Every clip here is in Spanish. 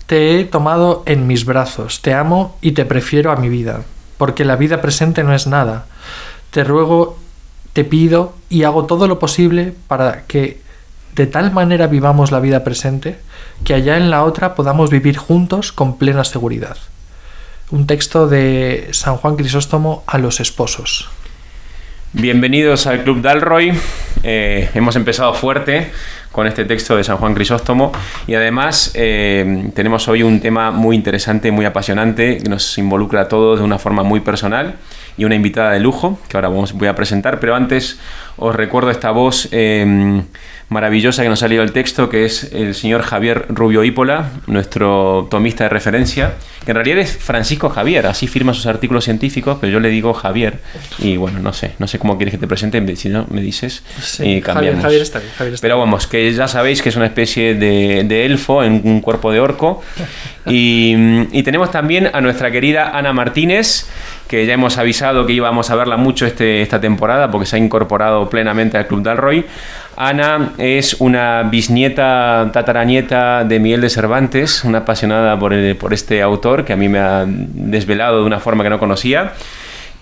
Te he tomado en mis brazos, te amo y te prefiero a mi vida, porque la vida presente no es nada. Te ruego, te pido y hago todo lo posible para que de tal manera vivamos la vida presente que allá en la otra podamos vivir juntos con plena seguridad. Un texto de San Juan Crisóstomo a los esposos. Bienvenidos al Club Dalroy. Hemos empezado fuerte con este texto de San Juan Crisóstomo y además tenemos hoy un tema muy interesante, muy apasionante, que nos involucra a todos de una forma muy personal y una invitada de lujo que ahora voy a presentar, pero antes os recuerdo esta voz maravillosa que nos ha leído el texto, que es el señor Javier Rubio Ípola, nuestro tomista de referencia, que en realidad es Francisco Javier, así firma sus artículos científicos, pero yo le digo Javier, y bueno, no sé cómo quieres que te presente, si no me dices, sí, y cambiamos. Javier está bien. Pero vamos, que ya sabéis que es una especie de elfo en un cuerpo de orco, y tenemos también a nuestra querida Ana Martínez, que ya hemos avisado que íbamos a verla mucho esta temporada porque se ha incorporado plenamente al Club Dalroy. Ana es una bisnieta, tataranieta de Miguel de Cervantes, una apasionada por este autor que a mí me ha desvelado de una forma que no conocía.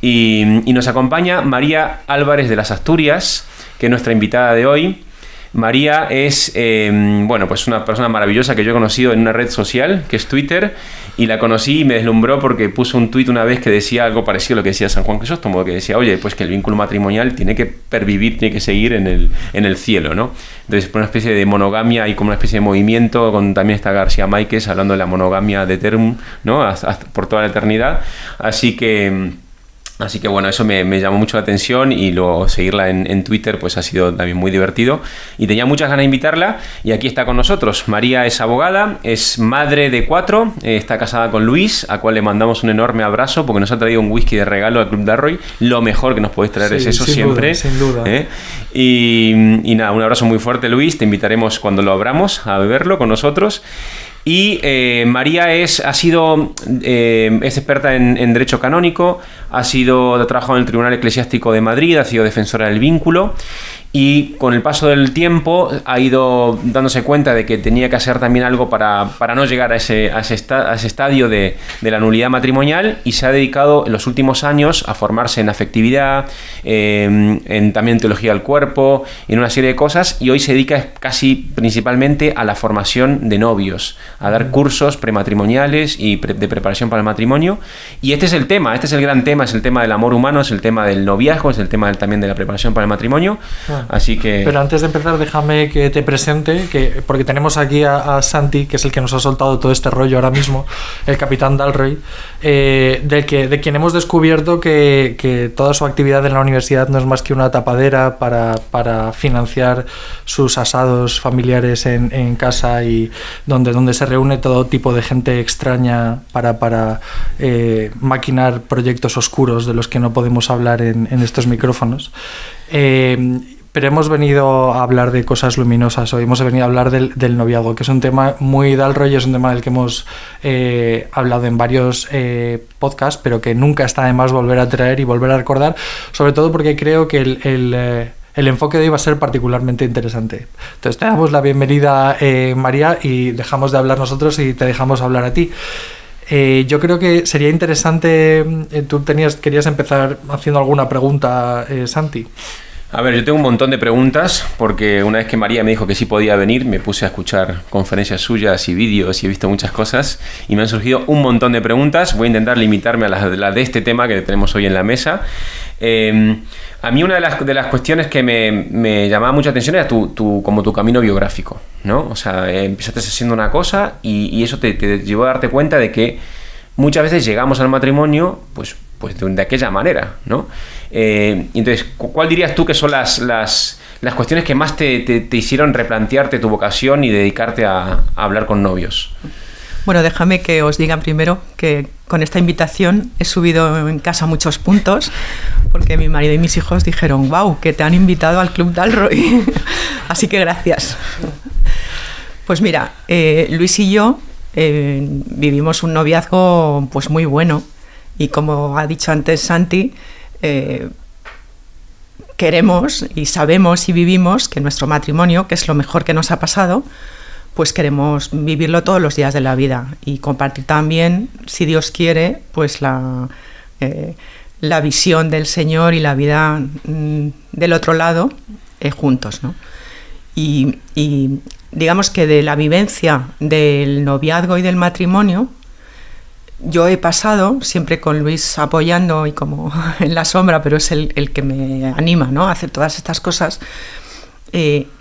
Y nos acompaña María Álvarez de las Asturias, que es nuestra invitada de hoy. María es pues una persona maravillosa que yo he conocido en una red social, que es Twitter, y la conocí y me deslumbró porque puso un tuit una vez que decía algo parecido a lo que decía San Juan Crisóstomo, que decía, oye, pues que el vínculo matrimonial tiene que pervivir, tiene que seguir en el cielo, ¿no? Entonces, por una especie de monogamia y como una especie de movimiento, también está García Máquez hablando de la monogamia de Term, ¿no? Hasta por toda la eternidad. Así que bueno, eso me llamó mucho la atención y luego seguirla en Twitter pues ha sido también muy divertido y tenía muchas ganas de invitarla y aquí está con nosotros. María es abogada, es madre de 4, está casada con Luis, a cual le mandamos un enorme abrazo porque nos ha traído un whisky de regalo al Club Dalroy. Lo mejor que nos podéis traer es eso siempre. Sin duda. Y nada, un abrazo muy fuerte, Luis, te invitaremos cuando lo abramos a beberlo con nosotros. Y María es experta en Derecho Canónico, ha trabajado en el Tribunal Eclesiástico de Madrid, ha sido defensora del vínculo y con el paso del tiempo ha ido dándose cuenta de que tenía que hacer también algo para no llegar a ese estadio de la nulidad matrimonial y se ha dedicado en los últimos años a formarse en afectividad, también teología del cuerpo, en una serie de cosas y hoy se dedica casi principalmente a la formación de novios, a dar cursos prematrimoniales y de preparación para el matrimonio y este es el gran tema, es el tema del amor humano, es el tema del noviazgo, es el tema también de la preparación para el matrimonio. Así que... Pero antes de empezar déjame que te presente, porque tenemos aquí a Santi, que es el que nos ha soltado todo este rollo ahora mismo, el capitán Dalroy, de quien hemos descubierto que toda su actividad en la universidad no es más que una tapadera para financiar sus asados familiares en casa y donde se reúne todo tipo de gente extraña para maquinar proyectos oscuros de los que no podemos hablar en estos micrófonos. Pero hemos venido a hablar de cosas luminosas hoy, hemos venido a hablar del noviazgo, que es un tema muy Dalroy, es un tema del que hemos hablado en varios podcasts, pero que nunca está de más volver a traer y volver a recordar, sobre todo porque creo que el enfoque de hoy va a ser particularmente interesante. Entonces te damos la bienvenida, María, y dejamos de hablar nosotros y te dejamos hablar a ti. Yo creo que sería interesante, tú querías empezar haciendo alguna pregunta, Santi. A ver, yo tengo un montón de preguntas porque una vez que María me dijo que sí podía venir, me puse a escuchar conferencias suyas y vídeos y he visto muchas cosas y me han surgido un montón de preguntas. Voy a intentar limitarme a las de este tema que tenemos hoy en la mesa. A mí una de las cuestiones que me llamaba mucha atención era como tu camino biográfico, ¿no? O sea, empezaste haciendo una cosa y eso te llevó a darte cuenta de que muchas veces llegamos al matrimonio pues de aquella manera, ¿no? Entonces, ¿cuál dirías tú que son las cuestiones que más te hicieron replantearte tu vocación y dedicarte a hablar con novios? Bueno, déjame que os diga primero que con esta invitación he subido en casa muchos puntos porque mi marido y mis hijos dijeron, wow, que te han invitado al Club Dalroy. Así que gracias. Pues mira, Luis y yo vivimos un noviazgo pues muy bueno y como ha dicho antes Santi, queremos y sabemos y vivimos que nuestro matrimonio, que es lo mejor que nos ha pasado, pues queremos vivirlo todos los días de la vida y compartir también, si Dios quiere, pues la visión del Señor y la vida del otro lado juntos, ¿no? Y digamos que de la vivencia del noviazgo y del matrimonio, yo he pasado, siempre con Luis apoyando y como en la sombra, pero es el que me anima, ¿no?, a hacer todas estas cosas,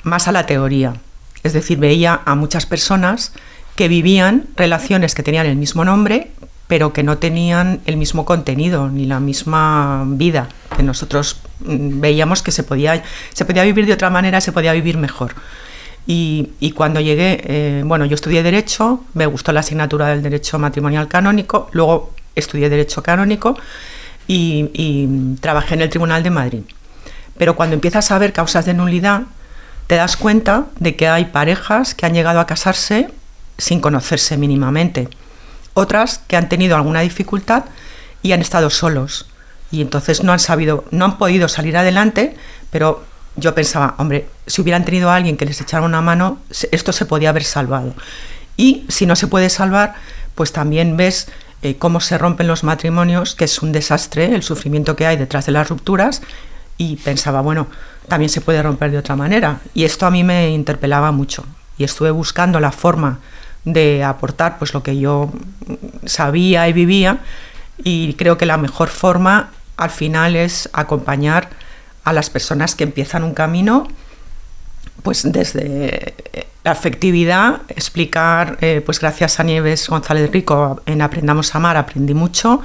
más a la teoría. Es decir, veía a muchas personas que vivían relaciones que tenían el mismo nombre, pero que no tenían el mismo contenido ni la misma vida, que nosotros veíamos que se podía vivir de otra manera, se podía vivir mejor. Y cuando llegué, yo estudié Derecho, me gustó la asignatura del Derecho Matrimonial Canónico, luego estudié Derecho Canónico y trabajé en el Tribunal de Madrid. Pero cuando empiezas a ver causas de nulidad, te das cuenta de que hay parejas que han llegado a casarse sin conocerse mínimamente, otras que han tenido alguna dificultad y han estado solos y entonces no han podido salir adelante, pero yo pensaba, hombre, si hubieran tenido a alguien que les echara una mano, esto se podía haber salvado. Y si no se puede salvar, pues también ves cómo se rompen los matrimonios, que es un desastre, el sufrimiento que hay detrás de las rupturas, y pensaba, bueno, también se puede romper de otra manera. Y esto a mí me interpelaba mucho. Y estuve buscando la forma de aportar pues lo que yo sabía y vivía, y creo que la mejor forma al final es acompañar a las personas que empiezan un camino pues desde la afectividad, explicar, pues gracias a Nieves González Rico en Aprendamos a Amar aprendí mucho.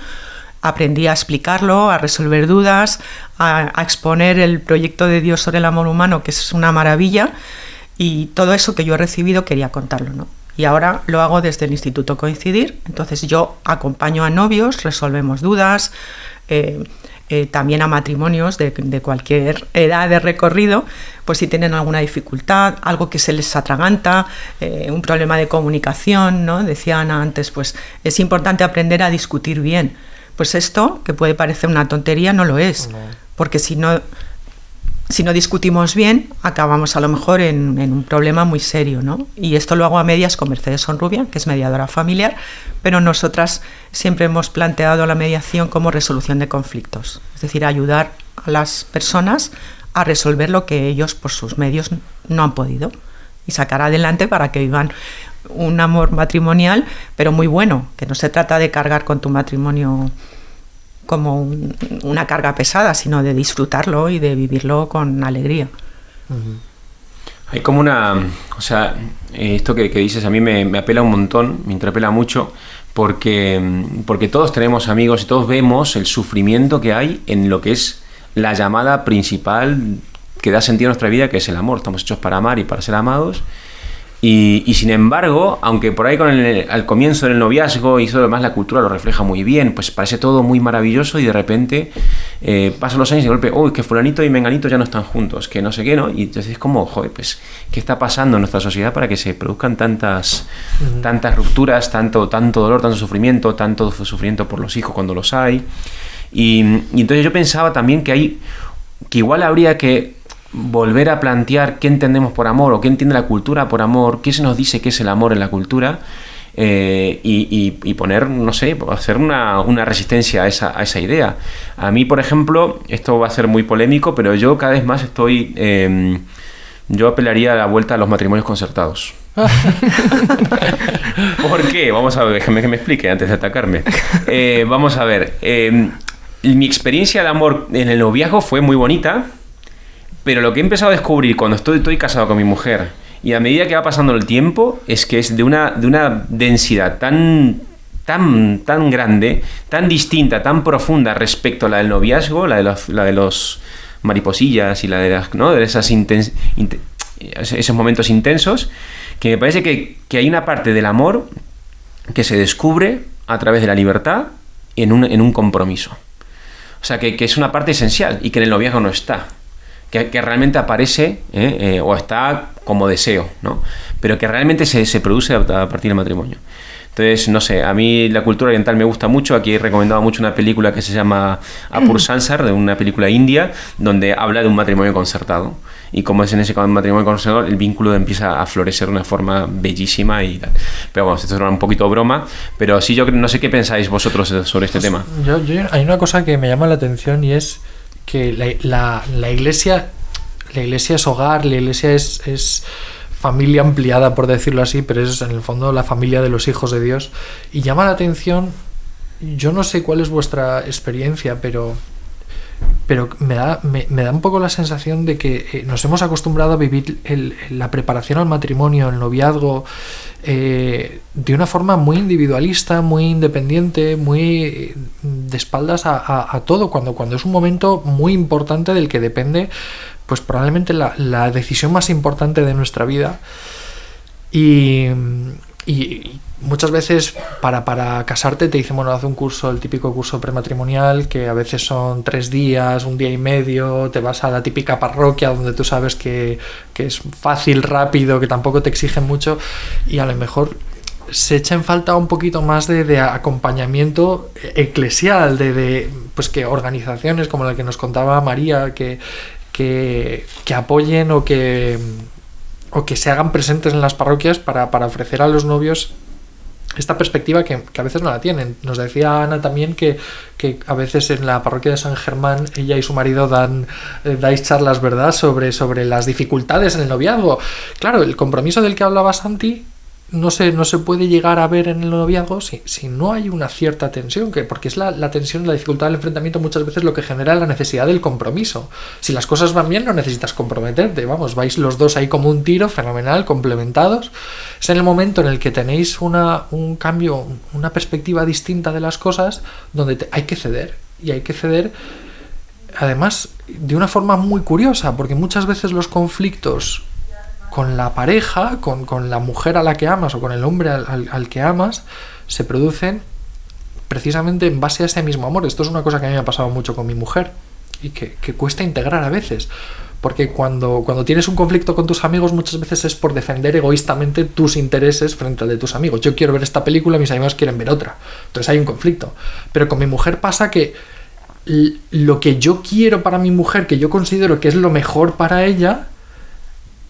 Aprendí a explicarlo, a resolver dudas, a exponer el proyecto de Dios sobre el amor humano, que es una maravilla, y todo eso que yo he recibido quería contarlo, ¿no? Y ahora lo hago desde el Instituto Coincidir. Entonces yo acompaño a novios, resolvemos dudas, también a matrimonios de cualquier edad de recorrido, pues si tienen alguna dificultad, algo que se les atraganta, un problema de comunicación, ¿no? Decía Ana antes, pues es importante aprender a discutir bien. Pues esto, que puede parecer una tontería, no lo es, no. Porque si no discutimos bien, acabamos a lo mejor en un problema muy serio, ¿no? Y esto lo hago a medias con Mercedes Sonrubia, que es mediadora familiar, pero nosotras siempre hemos planteado la mediación como resolución de conflictos, es decir, ayudar a las personas a resolver lo que ellos por sus medios no han podido y sacar adelante para que vivan un amor matrimonial, pero muy bueno, que no se trata de cargar con tu matrimonio como una carga pesada, sino de disfrutarlo y de vivirlo con alegría. Hay como esto que dices a mí me apela un montón, me interpela mucho, porque todos tenemos amigos y todos vemos el sufrimiento que hay en lo que es la llamada principal que da sentido a nuestra vida, que es el amor. Estamos hechos para amar y para ser amados. Y sin embargo, aunque por ahí al comienzo del noviazgo y eso además la cultura lo refleja muy bien, pues parece todo muy maravilloso y de repente pasan los años y de golpe, uy, que fulanito y menganito ya no están juntos, que no sé qué, ¿no? Y entonces es como, joder, pues, ¿qué está pasando en nuestra sociedad para que se produzcan tantas rupturas, tanto dolor, tanto sufrimiento por los hijos cuando los hay? Y entonces yo pensaba también que igual habría que volver a plantear qué entendemos por amor o qué entiende la cultura por amor, qué se nos dice que es el amor en la cultura, y poner, no sé, hacer una resistencia a esa idea. A mí, por ejemplo, esto va a ser muy polémico, pero yo cada vez más yo apelaría a la vuelta a los matrimonios concertados. ¿Por qué? Vamos a ver, déjame que me explique antes de atacarme. Vamos a ver, mi experiencia de amor en el noviazgo fue muy bonita, pero lo que he empezado a descubrir cuando estoy casado con mi mujer y a medida que va pasando el tiempo es que es de una densidad tan grande, tan distinta, tan profunda respecto a la del noviazgo, la de los mariposillas y la de las, ¿no?, de esos momentos intensos, que me parece que hay una parte del amor que se descubre a través de la libertad en un compromiso. O sea, que es una parte esencial y que en el noviazgo no está. Que realmente aparece o está como deseo, ¿no? Pero que realmente se produce a partir del matrimonio. Entonces, no sé, a mí la cultura oriental me gusta mucho. Aquí he recomendado mucho una película que se llama Apur Sansar, de una película india, donde habla de un matrimonio concertado. Y como es en ese matrimonio concertado, el vínculo empieza a florecer de una forma bellísima y tal. Pero bueno, esto es un poquito broma, pero sí, yo no sé qué pensáis vosotros sobre este tema. Hay una cosa que me llama la atención y es que la iglesia es hogar, la iglesia es familia ampliada, por decirlo así, pero es en el fondo la familia de los hijos de Dios. Y llama la atención, yo no sé cuál es vuestra experiencia, pero me da un poco la sensación de que nos hemos acostumbrado a vivir la preparación al matrimonio, el noviazgo, de una forma muy individualista, muy independiente, muy de espaldas a todo, cuando es un momento muy importante del que depende pues probablemente la decisión más importante de nuestra vida. Y muchas veces para casarte te dicen, bueno, haz un curso, el típico curso prematrimonial, que a veces son 3 días, 1 día y medio, te vas a la típica parroquia donde tú sabes que es fácil, rápido, que tampoco te exigen mucho, y a lo mejor se echa en falta un poquito más de acompañamiento eclesial, pues que organizaciones como la que nos contaba María, que apoyen o que se hagan presentes en las parroquias para ofrecer a los novios esta perspectiva que a veces no la tienen. Nos decía Ana también que a veces en la parroquia de San Germán ella y su marido dais charlas, ¿verdad?, sobre las dificultades en el noviazgo. Claro, el compromiso del que hablaba Santi no se puede llegar a ver en el noviazgo si no hay una cierta tensión, porque es la tensión, la dificultad del enfrentamiento muchas veces lo que genera la necesidad del compromiso. Si las cosas van bien no necesitas comprometerte, vamos, vais los dos ahí como un tiro, fenomenal, complementados. Es en el momento en el que tenéis un cambio, una perspectiva distinta de las cosas, donde hay que ceder, y hay que ceder además de una forma muy curiosa, porque muchas veces los conflictos con la pareja, con la mujer a la que amas o con el hombre al que amas, se producen precisamente en base a ese mismo amor. Esto es una cosa que a mí me ha pasado mucho con mi mujer y que cuesta integrar a veces, porque cuando tienes un conflicto con tus amigos muchas veces es por defender egoístamente tus intereses frente al de tus amigos. Yo quiero ver esta película, mis amigos quieren ver otra, entonces hay un conflicto. Pero con mi mujer pasa que lo que yo quiero para mi mujer, que yo considero que es lo mejor para ella,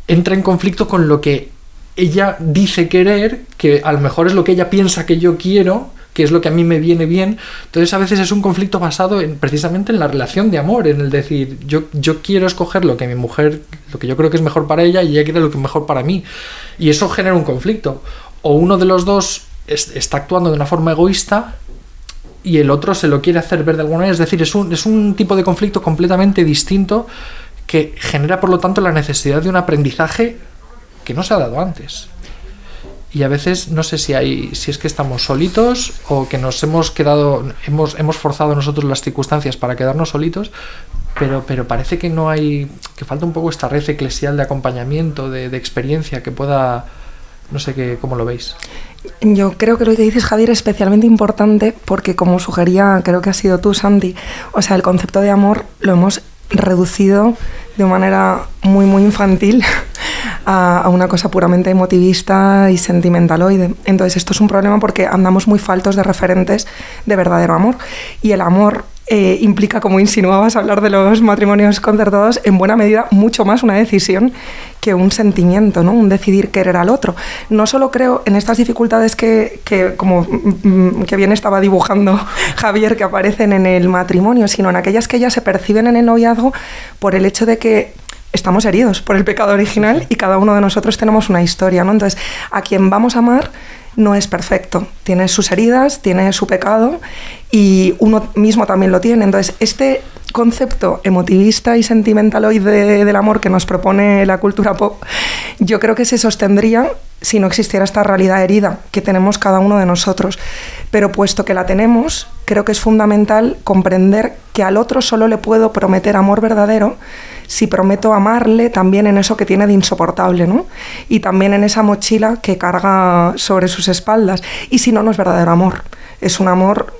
entra en conflicto con lo que ella dice querer, que a lo mejor es lo que ella piensa que yo quiero, que es lo que a mí me viene bien. Entonces a veces es un conflicto basado precisamente en la relación de amor, en el decir, yo quiero escoger lo que mi mujer, lo que yo creo que es mejor para ella, y ella quiere lo que es mejor para mí. Y eso genera un conflicto. O uno de los dos está actuando de una forma egoísta y el otro se lo quiere hacer ver de alguna manera. Es decir, es un tipo de conflicto completamente distinto, que genera por lo tanto la necesidad de un aprendizaje que no se ha dado antes. Y a veces no sé si es que estamos solitos o que nos hemos forzado nosotros las circunstancias para quedarnos solitos, pero parece que que falta un poco esta red eclesial de acompañamiento, de experiencia que pueda, no sé cómo lo veis. Yo creo que lo que dices, Javier, es especialmente importante porque, como sugería, creo que has sido tú, Santi, o sea, el concepto de amor lo hemos reducido de manera muy muy infantil a una cosa puramente emotivista y sentimentaloide. Entonces esto es un problema porque andamos muy faltos de referentes de verdadero amor, y el amor implica, como insinuabas, hablar de los matrimonios concertados, en buena medida mucho más una decisión que un sentimiento, ¿no? Un decidir querer al otro. No solo creo en estas dificultades que como que bien estaba dibujando Javier, que aparecen en el matrimonio, sino en aquellas que ya se perciben en el noviazgo por el hecho de que estamos heridos por el pecado original y cada uno de nosotros tenemos una historia, ¿no? Entonces, a quien vamos a amar no es perfecto, tiene sus heridas, tiene su pecado, y uno mismo también lo tiene. Entonces, este concepto emotivista y sentimentaloide del amor que nos propone la cultura pop, yo creo que se sostendría si no existiera esta realidad herida que tenemos cada uno de nosotros. Pero puesto que la tenemos, creo que es fundamental comprender que al otro solo le puedo prometer amor verdadero si prometo amarle también en eso que tiene de insoportable, ¿no? Y también en esa mochila que carga sobre sus espaldas. Y si no, no es verdadero amor. Es un amor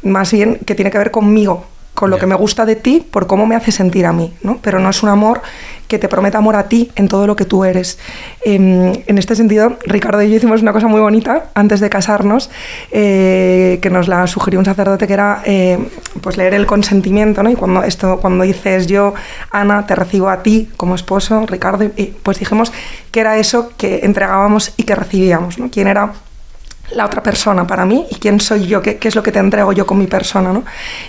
más bien que tiene que ver conmigo, con lo que me gusta de ti por cómo me hace sentir a mí, ¿no? Pero no es un amor que te prometa amor a ti en todo lo que tú eres. En este sentido, Ricardo y yo hicimos una cosa muy bonita antes de casarnos, que nos la sugirió un sacerdote, que era pues leer el consentimiento, ¿no? Y cuando dices yo, Ana, te recibo a ti como esposo, Ricardo, y pues dijimos que era eso que entregábamos y que recibíamos, ¿no? ¿Quién era la otra persona para mí y quién soy yo, qué es lo que te entrego yo con mi persona, ¿no?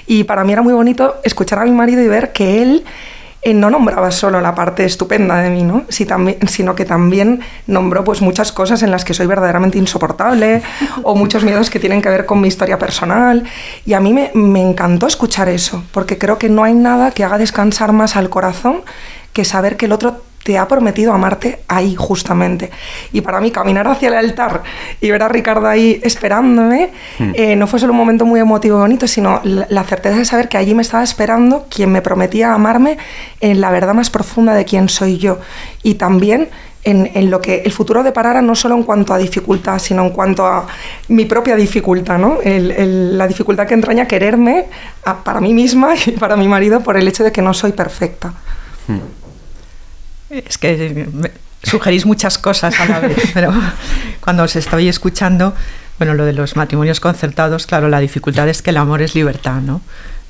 Y para mí era muy bonito escuchar a mi marido y ver que él no nombraba solo la parte estupenda de mí, ¿no? Sino que también nombró pues muchas cosas en las que soy verdaderamente insoportable o muchos miedos que tienen que ver con mi historia personal, y a mí me encantó escuchar eso, porque creo que no hay nada que haga descansar más al corazón que saber que el otro te ha prometido amarte ahí, justamente. Y para mí, caminar hacia el altar y ver a Ricardo ahí esperándome, no fue solo un momento muy emotivo y bonito, sino la certeza de saber que allí me estaba esperando quien me prometía amarme en la verdad más profunda de quién soy yo. Y también en lo que el futuro deparara, no solo en cuanto a dificultad, sino en cuanto a mi propia dificultad, ¿no? La dificultad que entraña quererme para mí misma y para mi marido por el hecho de que no soy perfecta. Es que sugerís muchas cosas a la vez, pero cuando os estoy escuchando, bueno, lo de los matrimonios concertados, claro, la dificultad es que el amor es libertad, ¿no?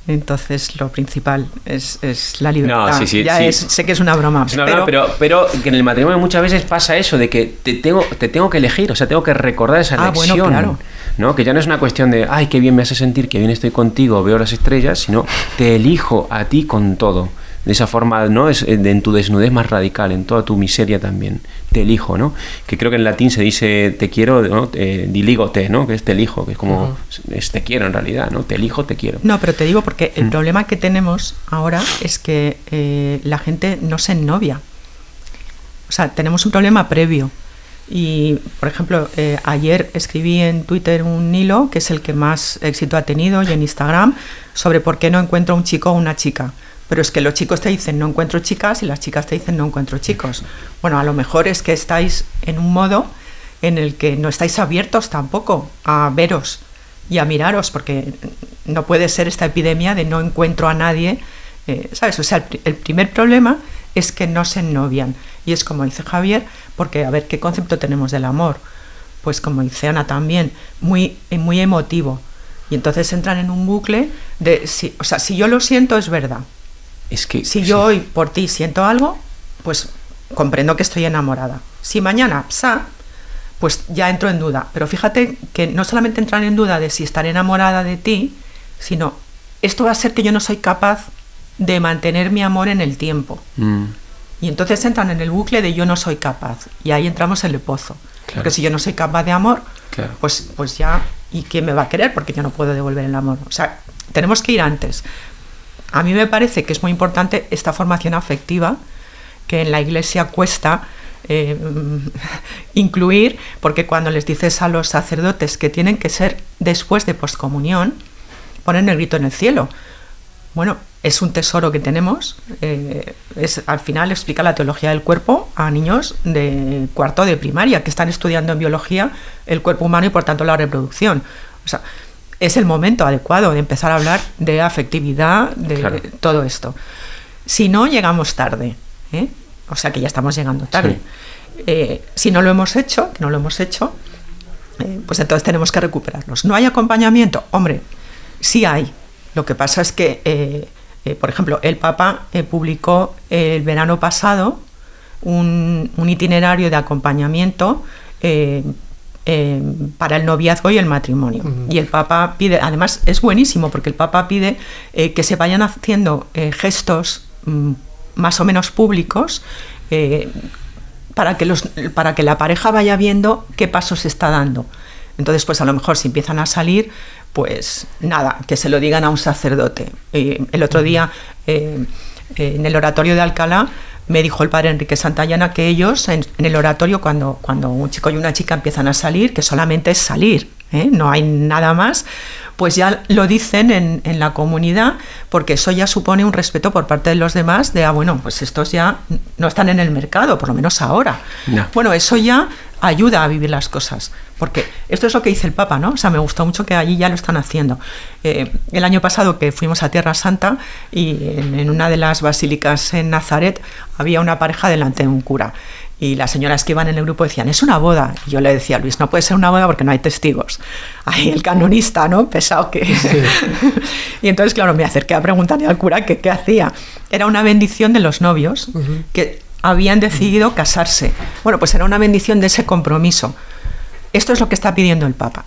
Entonces lo principal es la libertad. No, sí. Sé que es una broma. Es una broma, pero que en el matrimonio muchas veces pasa eso, de que te tengo que elegir, o sea, tengo que recordar esa elección. Bueno, claro. ¿No? Que ya no es una cuestión de, ay, qué bien me hace sentir, que bien estoy contigo, veo las estrellas, sino te elijo a ti con todo. De esa forma, ¿no? En tu desnudez más radical, en toda tu miseria también. Te elijo, ¿no? Que creo que en latín se dice te quiero, ¿no? Diligote, ¿no? Que es te elijo, que es como es te quiero en realidad, ¿no? Te elijo, te quiero. No, pero te digo porque el problema que tenemos ahora es que la gente no se ennovia. O sea, tenemos un problema previo. Y, por ejemplo, ayer escribí en Twitter un hilo, que es el que más éxito ha tenido, y en Instagram, sobre por qué no encuentro un chico o una chica. Pero es que los chicos te dicen no encuentro chicas y las chicas te dicen no encuentro chicos. Bueno, a lo mejor es que estáis en un modo en el que no estáis abiertos tampoco a veros y a miraros, porque no puede ser esta epidemia de no encuentro a nadie, ¿sabes? O sea, el primer problema es que no se ennovian. Y es como dice Javier, porque a ver qué concepto tenemos del amor. Pues como dice Ana también, muy emotivo. Y entonces entran en un bucle de, o sea, si yo lo siento es verdad. Es que, si yo hoy por ti siento algo, pues comprendo que estoy enamorada. Si mañana, pues ya entro en duda. Pero fíjate que no solamente entran en duda de si estaré enamorada de ti, sino esto va a ser que yo no soy capaz de mantener mi amor en el tiempo. Y entonces entran en el bucle de yo no soy capaz. Y ahí entramos en el pozo. Claro. Porque si yo no soy capaz de amor, claro, pues ya, ¿y quién me va a querer? Porque yo no puedo devolver el amor. O sea, tenemos que ir antes. A mí me parece que es muy importante esta formación afectiva, que en la Iglesia cuesta incluir, porque cuando les dices a los sacerdotes que tienen que ser después de poscomunión, ponen el grito en el cielo. Bueno, es un tesoro que tenemos. Al final explica la teología del cuerpo a niños de cuarto de primaria que están estudiando en biología el cuerpo humano y por tanto la reproducción. O sea, es el momento adecuado de empezar a hablar de afectividad, de claro, todo esto. Si no, llegamos tarde, ¿eh? O sea que ya estamos llegando tarde. Sí. Si no lo hemos hecho, pues entonces tenemos que recuperarlos. ¿No hay acompañamiento? Hombre, sí hay. Lo que pasa es que, por ejemplo, el Papa publicó el verano pasado un itinerario de acompañamiento para el noviazgo y el matrimonio. Y el Papa pide, además es buenísimo porque el Papa pide que se vayan haciendo gestos más o menos públicos para que la pareja vaya viendo qué pasos se está dando. Entonces, pues a lo mejor si empiezan a salir, pues nada, que se lo digan a un sacerdote. El otro día en el oratorio de Alcalá me dijo el padre Enrique Santayana que ellos en el oratorio cuando un chico y una chica empiezan a salir, que solamente es salir, no hay nada más, pues ya lo dicen en la comunidad, porque eso ya supone un respeto por parte de los demás de, bueno, pues estos ya no están en el mercado, por lo menos ahora. No. Bueno, eso ya ayuda a vivir las cosas, porque esto es lo que dice el Papa, ¿no? O sea, me gustó mucho que allí ya lo están haciendo. El año pasado que fuimos a Tierra Santa y en una de las basílicas en Nazaret había una pareja delante de un cura y las señoras que iban en el grupo decían, es una boda. Y yo le decía a Luis, no puede ser una boda porque no hay testigos. Ahí el canonista, ¿no? Pesado que... Sí. Y entonces, claro, me acerqué a preguntarle al cura que qué hacía. Era una bendición de los novios que habían decidido casarse. Bueno, pues era una bendición de ese compromiso. Esto es lo que está pidiendo el Papa.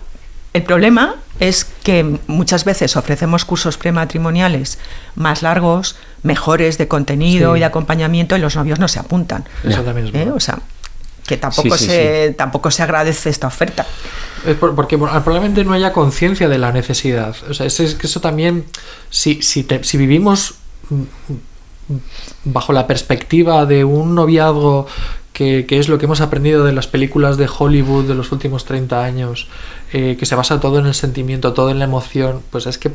El problema es que muchas veces ofrecemos cursos prematrimoniales más largos, mejores de contenido y de acompañamiento, y los novios no se apuntan. Eso también es verdad. O sea, que tampoco se agradece esta oferta. Porque probablemente no haya conciencia de la necesidad. O sea, es que eso también, si vivimos bajo la perspectiva de un noviazgo que es lo que hemos aprendido de las películas de Hollywood de los últimos 30 años, que se basa todo en el sentimiento, todo en la emoción, pues es que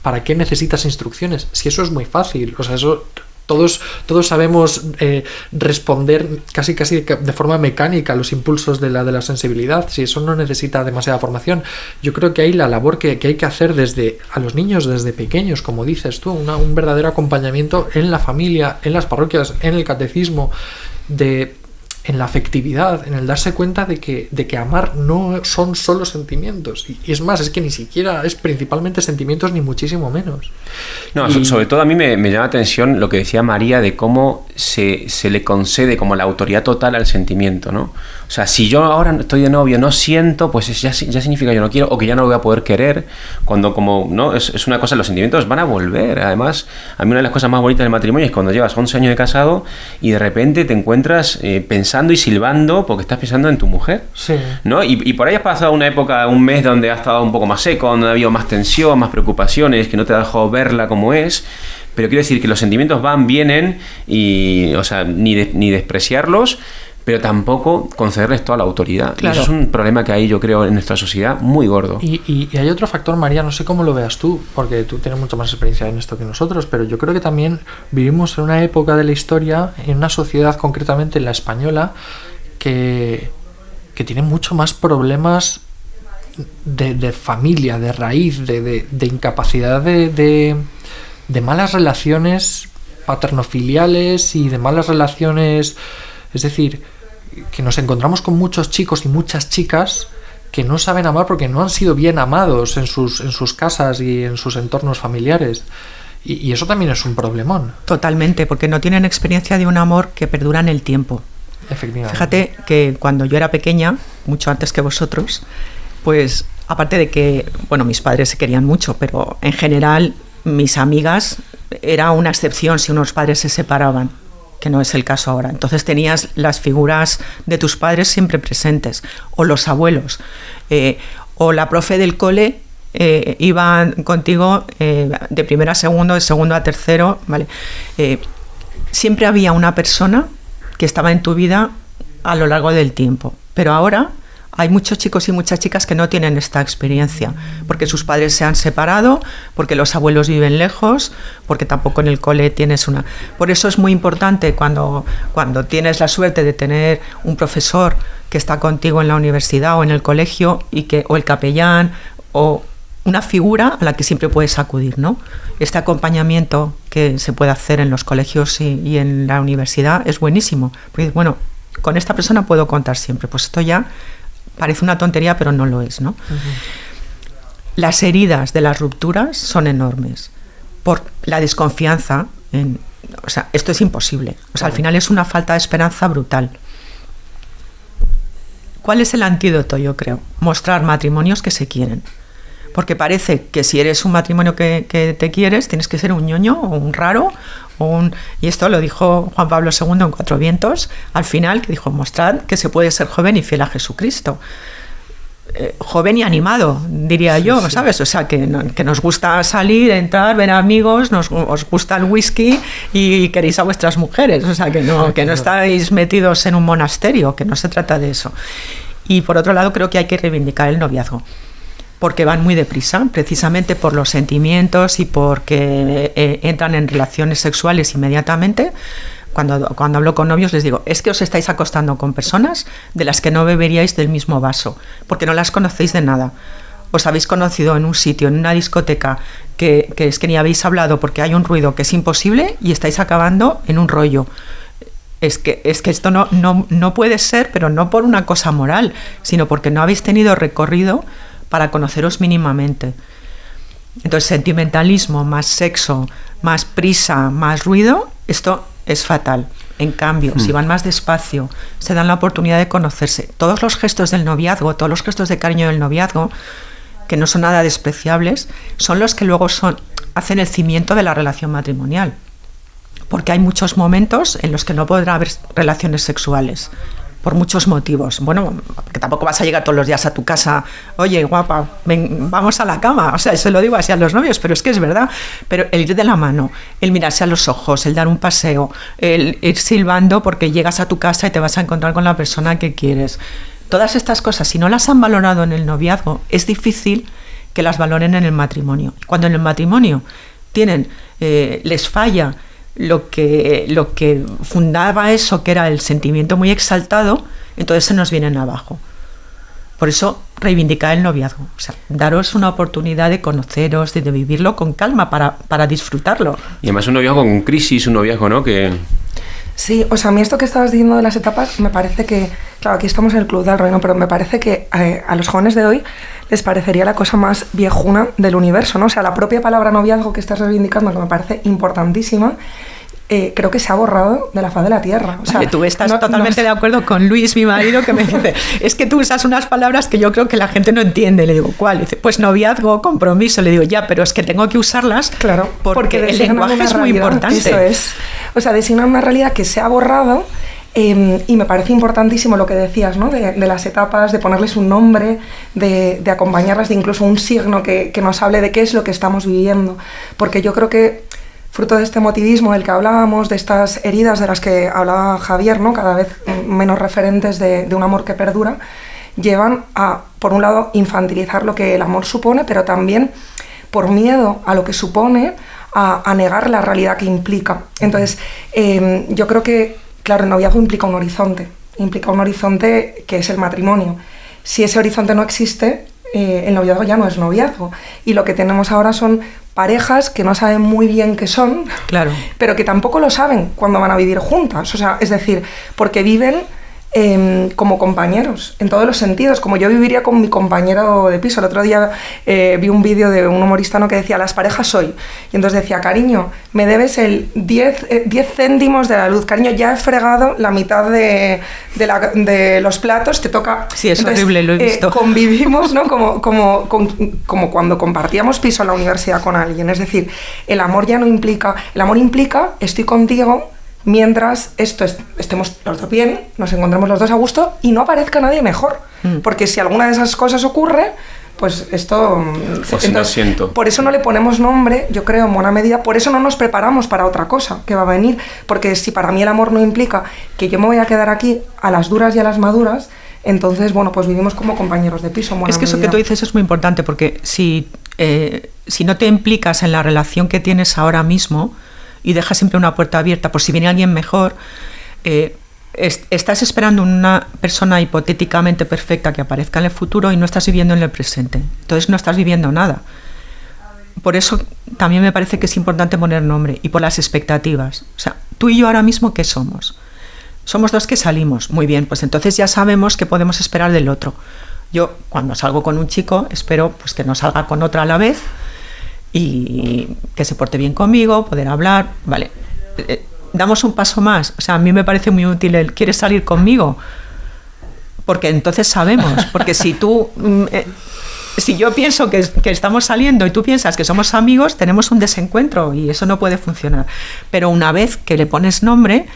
¿para qué necesitas instrucciones? Si eso es muy fácil, o sea, eso todos sabemos responder casi de forma mecánica a los impulsos de la sensibilidad, si eso no necesita demasiada formación. Yo creo que hay la labor que hay que hacer desde a los niños desde pequeños, como dices tú, un verdadero acompañamiento en la familia, en las parroquias, en el catecismo, en la afectividad, en el darse cuenta de que amar no son solo sentimientos. Y es más, es que ni siquiera es principalmente sentimientos, ni muchísimo menos. No, sobre todo a mí me llama la atención lo que decía María de cómo se le concede como la autoridad total al sentimiento, ¿no? O sea, si yo ahora estoy de novio, no siento, pues ya significa que yo no quiero o que ya no lo voy a poder querer, cuando como no es una cosa, los sentimientos van a volver. Además, a mí una de las cosas más bonitas del matrimonio es cuando llevas 11 años de casado y de repente te encuentras pensando y silbando porque estás pensando en tu mujer, sí, ¿no? Y por ahí has pasado una época, un mes donde has estado un poco más seco, donde ha habido más tensión, más preocupaciones, que no te ha dejado verla como es. Pero quiero decir que los sentimientos van, vienen y, o sea, ni despreciarlos, pero tampoco concederles toda la autoridad. Claro. Y eso es un problema que hay, yo creo, en nuestra sociedad muy gordo. Y hay otro factor, María, no sé cómo lo veas tú, porque tú tienes mucha más experiencia en esto que nosotros, pero yo creo que también vivimos en una época de la historia, en una sociedad, concretamente en la española, que tiene mucho más problemas de familia, de raíz, de incapacidad de malas relaciones paternofiliales y de malas relaciones. Es decir, que nos encontramos con muchos chicos y muchas chicas que no saben amar porque no han sido bien amados en sus casas y en sus entornos familiares. Y eso también es un problemón. Totalmente, porque no tienen experiencia de un amor que perdura en el tiempo. Efectivamente. Fíjate que cuando yo era pequeña, mucho antes que vosotros, pues aparte de que, bueno, mis padres se querían mucho, pero en general mis amigas era una excepción si unos padres se separaban, que no es el caso ahora. Entonces tenías las figuras de tus padres siempre presentes, o los abuelos, o la profe del cole iba contigo de primero a segundo, de segundo a tercero, ¿vale? Siempre había una persona que estaba en tu vida a lo largo del tiempo, pero ahora hay muchos chicos y muchas chicas que no tienen esta experiencia, porque sus padres se han separado, porque los abuelos viven lejos, porque tampoco en el cole tienes una... Por eso es muy importante cuando tienes la suerte de tener un profesor que está contigo en la universidad o en el colegio, o el capellán, o una figura a la que siempre puedes acudir, ¿no? Este acompañamiento que se puede hacer en los colegios y en la universidad es buenísimo, porque bueno, con esta persona puedo contar siempre, pues esto ya... Parece una tontería, pero no lo es, ¿no? Uh-huh. Las heridas de las rupturas son enormes por la desconfianza. O sea, esto es imposible. O sea, al final es una falta de esperanza brutal. ¿Cuál es el antídoto, yo creo? Mostrar matrimonios que se quieren. Porque parece que si eres un matrimonio que te quieres, tienes que ser un ñoño o un raro. Y esto lo dijo Juan Pablo II en Cuatro Vientos, al final, que dijo, mostrad que se puede ser joven y fiel a Jesucristo. Joven y animado, diría yo, sí. ¿Sabes? O sea, que nos gusta salir, entrar, ver amigos, os gusta el whisky y queréis a vuestras mujeres. O sea, que no estáis metidos en un monasterio, que no se trata de eso. Y por otro lado, creo que hay que reivindicar el noviazgo, porque van muy deprisa, precisamente por los sentimientos y porque entran en relaciones sexuales inmediatamente, cuando hablo con novios les digo, es que os estáis acostando con personas de las que no beberíais del mismo vaso, porque no las conocéis de nada. Os habéis conocido en un sitio, en una discoteca, que es que ni habéis hablado porque hay un ruido que es imposible y estáis acabando en un rollo. Es que esto no puede ser, pero no por una cosa moral, sino porque no habéis tenido recorrido para conoceros mínimamente. Entonces, sentimentalismo, más sexo, más prisa, más ruido, esto es fatal. En cambio, si van más despacio, se dan la oportunidad de conocerse. Todos los gestos del noviazgo, todos los gestos de cariño del noviazgo, que no son nada despreciables, son los que luego hacen el cimiento de la relación matrimonial. Porque hay muchos momentos en los que no podrá haber relaciones sexuales, por muchos motivos. Bueno, que tampoco vas a llegar todos los días a tu casa, oye, guapa, ven, vamos a la cama. O sea, eso lo digo así a los novios, pero es que es verdad. Pero el ir de la mano, el mirarse a los ojos, el dar un paseo, el ir silbando porque llegas a tu casa y te vas a encontrar con la persona que quieres. Todas estas cosas, si no las han valorado en el noviazgo, es difícil que las valoren en el matrimonio. Cuando en el matrimonio les falla lo que fundaba eso, que era el sentimiento muy exaltado, entonces se nos vienen abajo. Por eso, reivindicar el noviazgo. O sea, daros una oportunidad de conoceros, de vivirlo con calma para disfrutarlo. Y además un noviazgo con crisis, un noviazgo, ¿no? Que... Sí, o sea, a mí esto que estabas diciendo de las etapas, me parece que, claro, aquí estamos en el Club Dalroy, ¿no? Pero me parece que a los jóvenes de hoy les parecería la cosa más viejuna del universo, ¿no? O sea, la propia palabra noviazgo que estás reivindicando, que me parece importantísima, creo que se ha borrado de la faz de la tierra. O sea, tú estás totalmente de acuerdo con Luis, mi marido, que me dice, es que tú usas unas palabras que yo creo que la gente no entiende. Le digo, ¿cuál? Dice, pues noviazgo, compromiso. Le digo, ya, pero es que tengo que usarlas, claro, porque el lenguaje es muy importante. Eso es. O sea, designan una realidad que se ha borrado. Y me parece importantísimo lo que decías, ¿no? De las etapas, de ponerles un nombre, de acompañarlas de incluso un signo que nos hable de qué es lo que estamos viviendo. Porque yo creo que fruto de este emotivismo del que hablábamos, de estas heridas de las que hablaba Javier, ¿no? Cada vez menos referentes de un amor que perdura, llevan a, por un lado, infantilizar lo que el amor supone, pero también, por miedo a lo que supone, a negar la realidad que implica. Entonces, yo creo que, claro, el noviazgo implica un horizonte que es el matrimonio. Si ese horizonte no existe, el noviazgo ya no es noviazgo. Y lo que tenemos ahora son parejas que no saben muy bien qué son, claro, pero que tampoco lo saben cuando van a vivir juntas. O sea, es decir, porque viven como compañeros, en todos los sentidos, como yo viviría con mi compañero de piso. El otro día vi un vídeo de un humorista, ¿no?, que decía, las parejas soy. Y entonces decía, cariño, me debes el 10 céntimos de la luz. Cariño, ya he fregado la mitad de los platos, te toca... Sí, es entonces, horrible, lo he visto. Convivimos, ¿no?, como cuando compartíamos piso en la universidad con alguien. Es decir, el amor ya no implica... El amor implica, estoy contigo mientras estemos los dos bien, nos encontremos los dos a gusto y no aparezca nadie mejor. Porque si alguna de esas cosas ocurre, pues esto... Pues entonces, lo siento. Por eso no le ponemos nombre, yo creo, en buena medida, por eso no nos preparamos para otra cosa que va a venir. Porque si para mí el amor no implica que yo me voy a quedar aquí a las duras y a las maduras, entonces, bueno, pues vivimos como compañeros de piso en buena medida. Es que eso que tú dices es muy importante, porque si no te implicas en la relación que tienes ahora mismo y dejas siempre una puerta abierta por si viene alguien mejor, estás esperando una persona hipotéticamente perfecta que aparezca en el futuro y no estás viviendo en el presente. Entonces no estás viviendo nada. Por eso también me parece que es importante poner nombre, y por las expectativas. O sea, tú y yo ahora mismo, ¿qué somos? Somos dos que salimos. Muy bien, pues entonces ya sabemos qué podemos esperar del otro. Yo, cuando salgo con un chico, espero pues que no salga con otra a la vez, y que se porte bien conmigo, poder hablar, vale, damos un paso más. O sea, a mí me parece muy útil el ¿quieres salir conmigo? Porque entonces sabemos, porque si yo pienso que estamos saliendo y tú piensas que somos amigos, tenemos un desencuentro y eso no puede funcionar. Pero una vez que le pones nombre,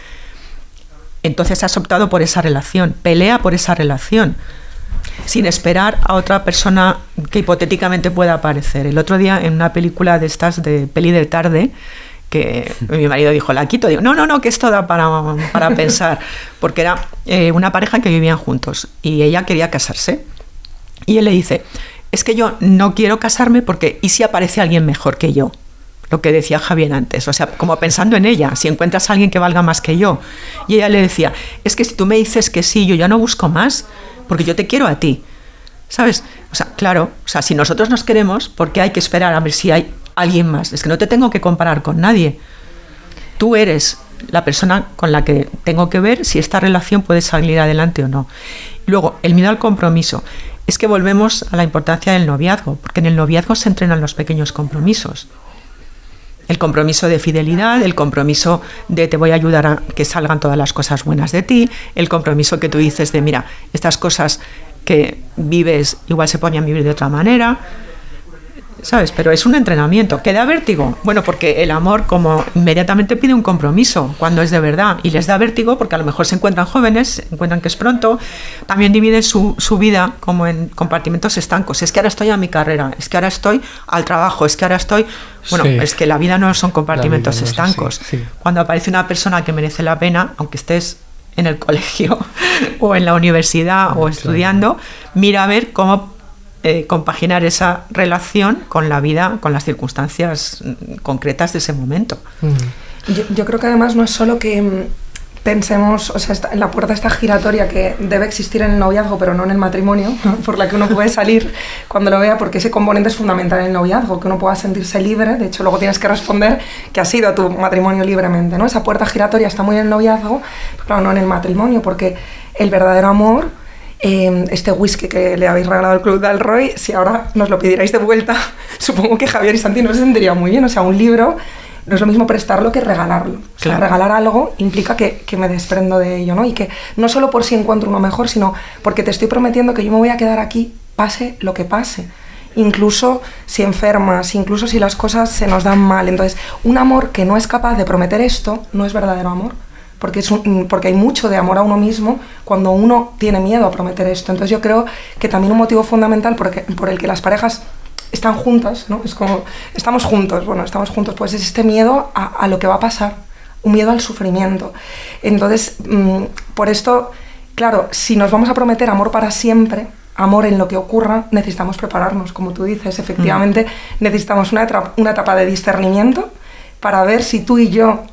entonces has optado por esa relación, pelea por esa relación, sin esperar a otra persona que hipotéticamente pueda aparecer. El otro día, en una película de estas de peli de tarde, que mi marido dijo, la quito, digo, no, que esto da para pensar, porque era una pareja que vivían juntos y ella quería casarse. Y él le dice, es que yo no quiero casarme porque ¿y si aparece alguien mejor que yo? lo que decía Javier antes, o sea, como pensando en ella, si encuentras a alguien que valga más que yo. Y ella le decía, es que si tú me dices que sí, yo ya no busco más, porque yo te quiero a ti, ¿sabes? O sea, claro, o sea, si nosotros nos queremos, ¿por qué hay que esperar a ver si hay alguien más? Es que no te tengo que comparar con nadie. Tú eres la persona con la que tengo que ver si esta relación puede salir adelante o no. Luego, el miedo al compromiso. Es que volvemos a la importancia del noviazgo, porque en el noviazgo se entrenan los pequeños compromisos. El compromiso de fidelidad, el compromiso de te voy a ayudar a que salgan todas las cosas buenas de ti, el compromiso que tú dices de mira, estas cosas que vives igual se podían vivir de otra manera, ¿sabes? Pero es un entrenamiento. ¿Que da vértigo? Bueno, porque el amor como inmediatamente pide un compromiso cuando es de verdad, y les da vértigo porque a lo mejor se encuentran jóvenes, encuentran que es pronto, también dividen su vida como en compartimentos estancos. Es que ahora estoy a mi carrera, es que ahora estoy al trabajo, es que ahora estoy... Bueno, sí. Es que la vida no son compartimentos estancos. Sí. Cuando aparece una persona que merece la pena, aunque estés en el colegio o en la universidad o estudiando, mira a ver cómo compaginar esa relación con la vida, con las circunstancias concretas de ese momento. Yo creo que además no es solo que pensemos, o sea, en la puerta esta giratoria que debe existir en el noviazgo, pero no en el matrimonio, ¿no? Por la que uno puede salir cuando lo vea, porque ese componente es fundamental en el noviazgo, que uno pueda sentirse libre. De hecho, luego tienes que responder que has ido a tu matrimonio libremente, ¿no? Esa puerta giratoria está muy en el noviazgo, pero claro, no en el matrimonio, porque el verdadero amor, este whisky que le habéis regalado al Club Dalroy, si ahora nos lo pidierais de vuelta, supongo que Javier y Santi no se sentirían muy bien. O sea, un libro no es lo mismo prestarlo que regalarlo. O sea, regalar algo implica que me desprendo de ello, ¿no? Y que no solo por si encuentro uno mejor, sino porque te estoy prometiendo que yo me voy a quedar aquí, pase lo que pase. Incluso si enfermas, incluso si las cosas se nos dan mal. Entonces, un amor que no es capaz de prometer esto no es verdadero amor. Porque hay mucho de amor a uno mismo cuando uno tiene miedo a prometer esto. Entonces yo creo que también un motivo fundamental por el que las parejas están juntas, ¿no? Es como, estamos juntos, pues es este miedo a lo que va a pasar, un miedo al sufrimiento. Entonces, por esto, claro, si nos vamos a prometer amor para siempre, amor en lo que ocurra, necesitamos prepararnos, como tú dices. Efectivamente, necesitamos una etapa de discernimiento para ver si tú y yo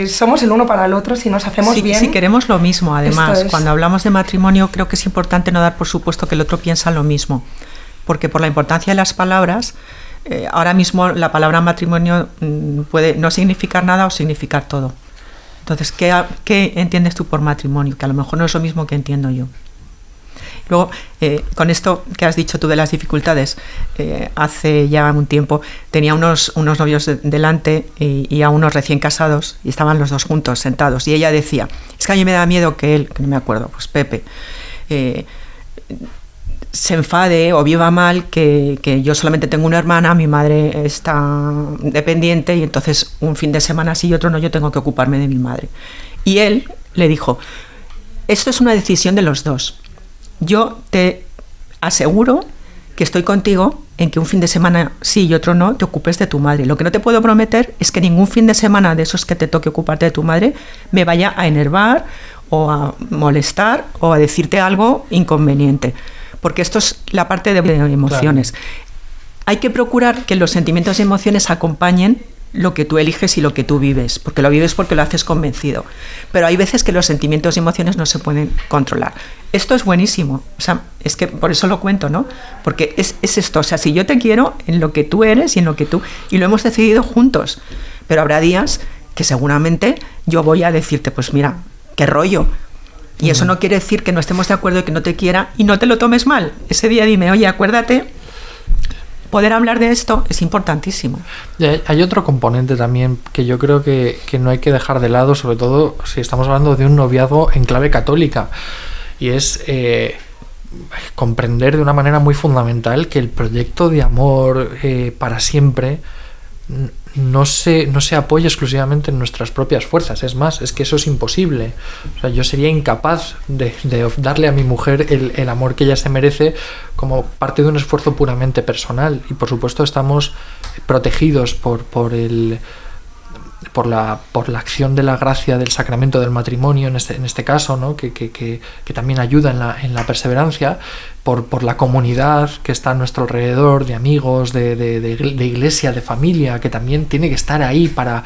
somos el uno para el otro, si nos hacemos bien. Si queremos lo mismo, además, cuando hablamos de matrimonio, creo que es importante no dar por supuesto que el otro piensa lo mismo, porque por la importancia de las palabras, ahora mismo la palabra matrimonio puede no significar nada o significar todo. Entonces, ¿qué entiendes tú por matrimonio? Que a lo mejor no es lo mismo que entiendo yo. Luego, con esto que has dicho tú de las dificultades, hace ya un tiempo tenía unos novios delante y a unos recién casados, y estaban los dos juntos, sentados, y ella decía, es que a mí me da miedo que él, que no me acuerdo, pues Pepe, se enfade o viva mal que yo solamente tengo una hermana, mi madre está dependiente y entonces un fin de semana sí y otro no, yo tengo que ocuparme de mi madre. Y él le dijo, esto es una decisión de los dos. Yo te aseguro que estoy contigo en que un fin de semana sí y otro no te ocupes de tu madre. Lo que no te puedo prometer es que ningún fin de semana de esos que te toque ocuparte de tu madre me vaya a enervar o a molestar o a decirte algo inconveniente. Porque esto es la parte de emociones. Claro. Hay que procurar que los sentimientos y emociones acompañen lo que tú eliges y lo que tú vives, porque lo vives porque lo haces convencido. Pero hay veces que los sentimientos y emociones no se pueden controlar. Esto es buenísimo, o sea, es que por eso lo cuento, ¿no? Porque es esto, o sea, si yo te quiero en lo que tú eres y en lo que tú... Y lo hemos decidido juntos, pero habrá días que seguramente yo voy a decirte, pues mira, qué rollo. Y eso no quiere decir que no estemos de acuerdo y que no te quiera y no te lo tomes mal. Ese día dime, oye, acuérdate... Poder hablar de esto es importantísimo. Y hay otro componente también que yo creo que no hay que dejar de lado, sobre todo si estamos hablando de un noviazgo en clave católica, y es comprender de una manera muy fundamental que el proyecto de amor para siempre no se apoya exclusivamente en nuestras propias fuerzas. Es más, es que eso es imposible. O sea, yo sería incapaz de darle a mi mujer el amor que ella se merece como parte de un esfuerzo puramente personal. Y por supuesto estamos protegidos por por la acción de la gracia del sacramento del matrimonio en este caso, ¿no? que también ayuda en la perseverancia, por la comunidad que está a nuestro alrededor, de amigos, de iglesia, de familia, que también tiene que estar ahí para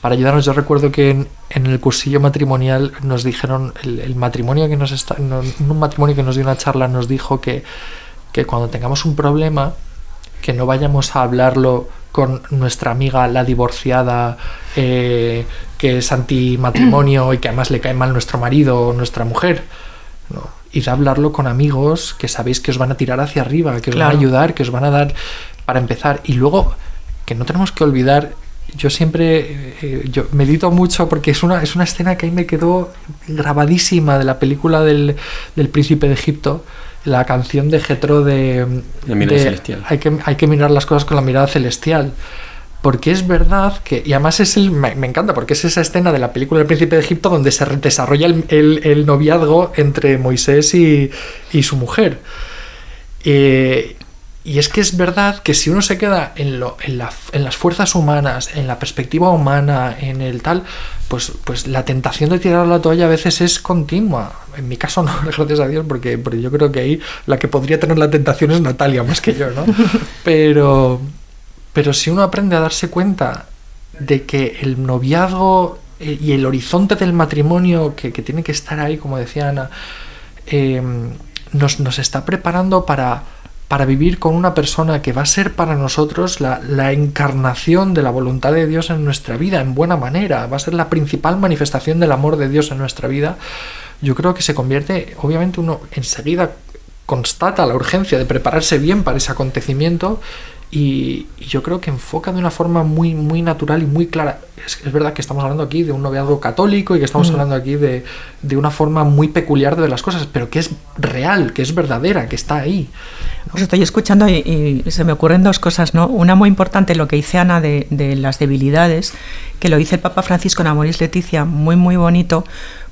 ayudarnos. Yo recuerdo que en el cursillo matrimonial nos dijeron, el matrimonio que un matrimonio que nos dio una charla nos dijo que cuando tengamos un problema, que no vayamos a hablarlo con nuestra amiga la divorciada, que es antimatrimonio y que además le cae mal nuestro marido o nuestra mujer, ¿no? Id a hablarlo con amigos que sabéis que os van a tirar hacia arriba, que os van a ayudar, que os van a dar para empezar. Y luego, que no tenemos que olvidar, yo siempre yo medito mucho porque es una escena que ahí me quedó grabadísima de la película del Príncipe de Egipto, la canción de Jethro de la mirada celestial. Hay que mirar las cosas con la mirada celestial. Porque es verdad que, y además me encanta, porque es esa escena de la película del Príncipe de Egipto donde se desarrolla el noviazgo entre Moisés y su mujer. Y es que es verdad que si uno se queda en las fuerzas humanas, en la perspectiva humana, en el tal, pues la tentación de tirar la toalla a veces es continua. En mi caso no, gracias a Dios, porque yo creo que ahí la que podría tener la tentación es Natalia más que yo, ¿no? Pero si uno aprende a darse cuenta de que el noviazgo y el horizonte del matrimonio que tiene que estar ahí, como decía Ana, nos está preparando para vivir con una persona que va a ser para nosotros la encarnación de la voluntad de Dios en nuestra vida, en buena manera, va a ser la principal manifestación del amor de Dios en nuestra vida. Yo creo que se convierte, obviamente uno enseguida constata la urgencia de prepararse bien para ese acontecimiento. Y yo creo que enfoca de una forma muy, muy natural y muy clara. Es verdad que estamos hablando aquí de un noviazgo católico y que estamos hablando aquí de una forma muy peculiar de ver las cosas, pero que es real, que es verdadera, que está ahí, ¿no? Os estoy escuchando y se me ocurren dos cosas, ¿no? Una muy importante, lo que dice Ana de las debilidades, que lo dice el Papa Francisco en Amoris Laetitia, muy, muy bonito,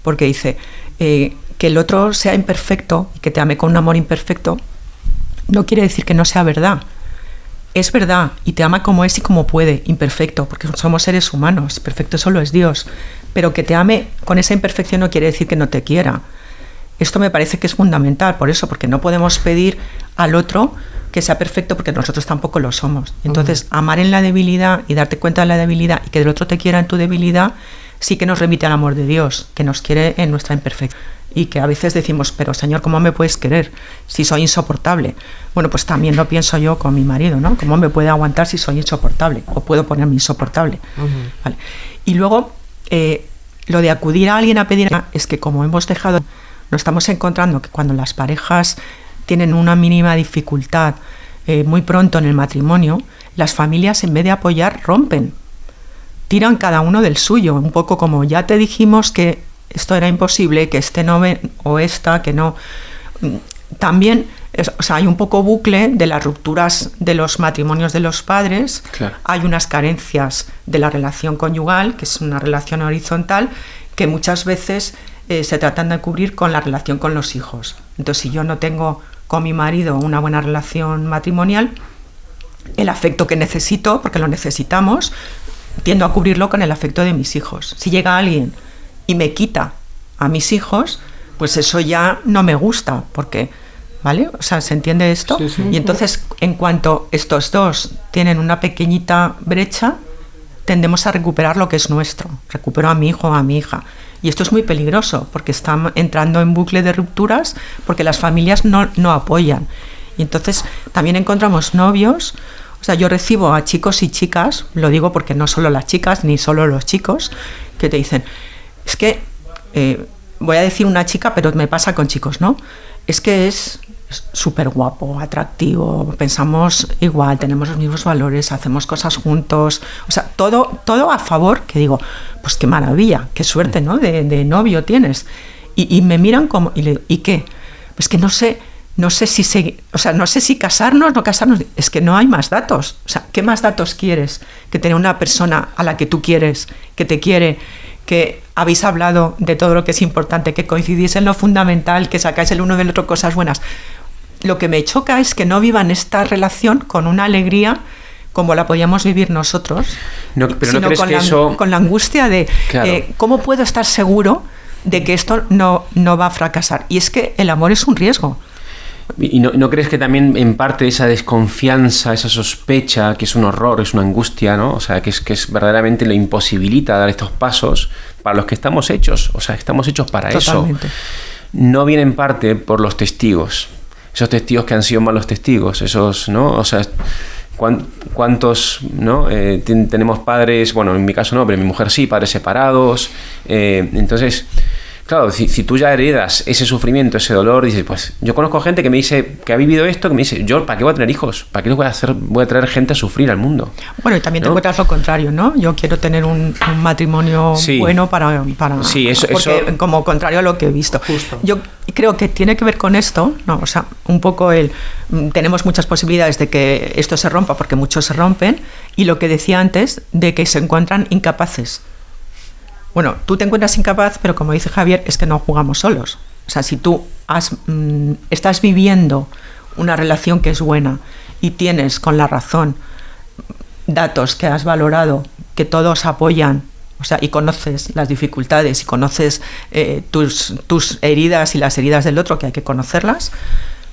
porque dice que el otro sea imperfecto y que te ame con un amor imperfecto, no quiere decir que no sea verdad. Es verdad, y te ama como es y como puede, imperfecto, porque somos seres humanos, perfecto solo es Dios, pero que te ame con esa imperfección no quiere decir que no te quiera. Esto me parece que es fundamental, por eso, porque no podemos pedir al otro que sea perfecto porque nosotros tampoco lo somos. Entonces, amar en la debilidad y darte cuenta de la debilidad y que el otro te quiera en tu debilidad, sí que nos remite al amor de Dios, que nos quiere en nuestra imperfección. Y que a veces decimos, pero Señor, ¿cómo me puedes querer si soy insoportable? Bueno, pues también lo pienso yo con mi marido, ¿no? ¿Cómo me puede aguantar si soy insoportable? O puedo ponerme insoportable. ¿Vale? Y luego, lo de acudir a alguien a pedir, es que como hemos dejado, nos estamos encontrando que cuando las parejas tienen una mínima dificultad muy pronto en el matrimonio, las familias en vez de apoyar, rompen. Tiran cada uno del suyo, un poco como ya te dijimos que esto era imposible, que este no ve, o esta, que no. También, o sea, hay un poco bucle de las rupturas de los matrimonios de los padres. Claro. Hay unas carencias de la relación conyugal, que es una relación horizontal, que muchas veces se tratan de cubrir con la relación con los hijos. Entonces, si yo no tengo con mi marido una buena relación matrimonial, el afecto que necesito, porque lo necesitamos, tiendo a cubrirlo con el afecto de mis hijos. Si llega alguien y me quita a mis hijos, pues eso ya no me gusta, porque, ¿vale? O sea, ¿se entiende esto? Sí, sí. Y entonces, en cuanto estos dos tienen una pequeñita brecha, tendemos a recuperar lo que es nuestro. Recupero a mi hijo o a mi hija. Y esto es muy peligroso, porque están entrando en bucle de rupturas, porque las familias no apoyan. Y entonces también encontramos novios. O sea, yo recibo a chicos y chicas, lo digo porque no solo las chicas ni solo los chicos, que te dicen, es que, voy a decir una chica, pero me pasa con chicos, ¿no? Es que es súper guapo, atractivo, pensamos igual, tenemos los mismos valores, hacemos cosas juntos, o sea, todo a favor, que digo, pues qué maravilla, qué suerte, ¿no? De novio tienes. Y me miran como, ¿y qué? Pues que no sé si casarnos, no casarnos, es que no hay más datos. O sea, ¿qué más datos quieres que tener una persona a la que tú quieres, que te quiere, que habéis hablado de todo lo que es importante, que coincidís en lo fundamental, que sacáis el uno del otro cosas buenas? Lo que me choca es que no vivan esta relación con una alegría como la podíamos vivir nosotros, No, pero sino ¿no crees con, que la, eso... con la angustia de Claro. ¿cómo puedo estar seguro de que esto no va a fracasar? Y es que el amor es un riesgo. ¿Y no crees que también en parte esa desconfianza, esa sospecha, que es un horror, es una angustia, ¿no? O sea, que es verdaderamente lo imposibilita dar estos pasos para los que estamos hechos? O sea, estamos hechos para Totalmente. eso. No viene en parte por los testigos. Esos testigos que han sido malos testigos, esos, ¿no? O sea, ¿cuántos, ¿no? Tenemos padres, bueno, en mi caso no, pero mi mujer sí, padres separados. Entonces... Claro, si tú ya heredas ese sufrimiento, ese dolor, dices, pues yo conozco gente que me dice, que ha vivido esto, que me dice, yo, ¿para qué voy a tener hijos? ¿Para qué les voy a traer gente a sufrir al mundo? Bueno, y también te ¿no? encuentras lo contrario, ¿no? Yo quiero tener un matrimonio Sí. bueno para Sí, eso, porque eso... como contrario a lo que he visto. Justo. Yo creo que tiene que ver con esto, ¿no? O sea, un poco tenemos muchas posibilidades de que esto se rompa porque muchos se rompen, y lo que decía antes, de que se encuentran incapaces. Bueno, tú te encuentras incapaz, pero como dice Javier, es que no jugamos solos. O sea, si tú estás viviendo una relación que es buena y tienes con la razón datos que has valorado, que todos apoyan, o sea, y conoces las dificultades y conoces tus heridas y las heridas del otro, que hay que conocerlas,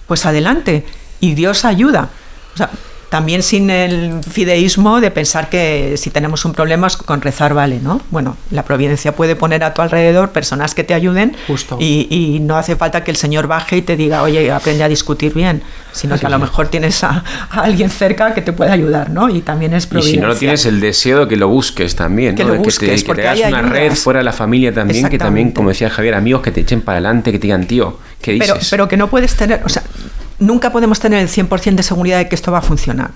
pues adelante. Y Dios ayuda. O sea, también sin el fideísmo de pensar que si tenemos un problema con rezar vale, ¿no? Bueno, la providencia puede poner a tu alrededor personas que te ayuden. Justo. Y no hace falta que el Señor baje y te diga, oye, aprende a discutir bien, sino que a lo mejor tienes a alguien cerca que te puede ayudar, ¿no? Y también es Y providencia. si no lo tienes, el deseo de que lo busques también, Que ¿no? lo De busques, que porque te hagas hay una ayudas. red fuera de la familia también, que también, Exactamente. como decía Javier, amigos que te echen para adelante, que te digan, tío, ¿qué dices? Pero que no puedes tener, o sea, nunca podemos tener el 100% de seguridad de que esto va a funcionar,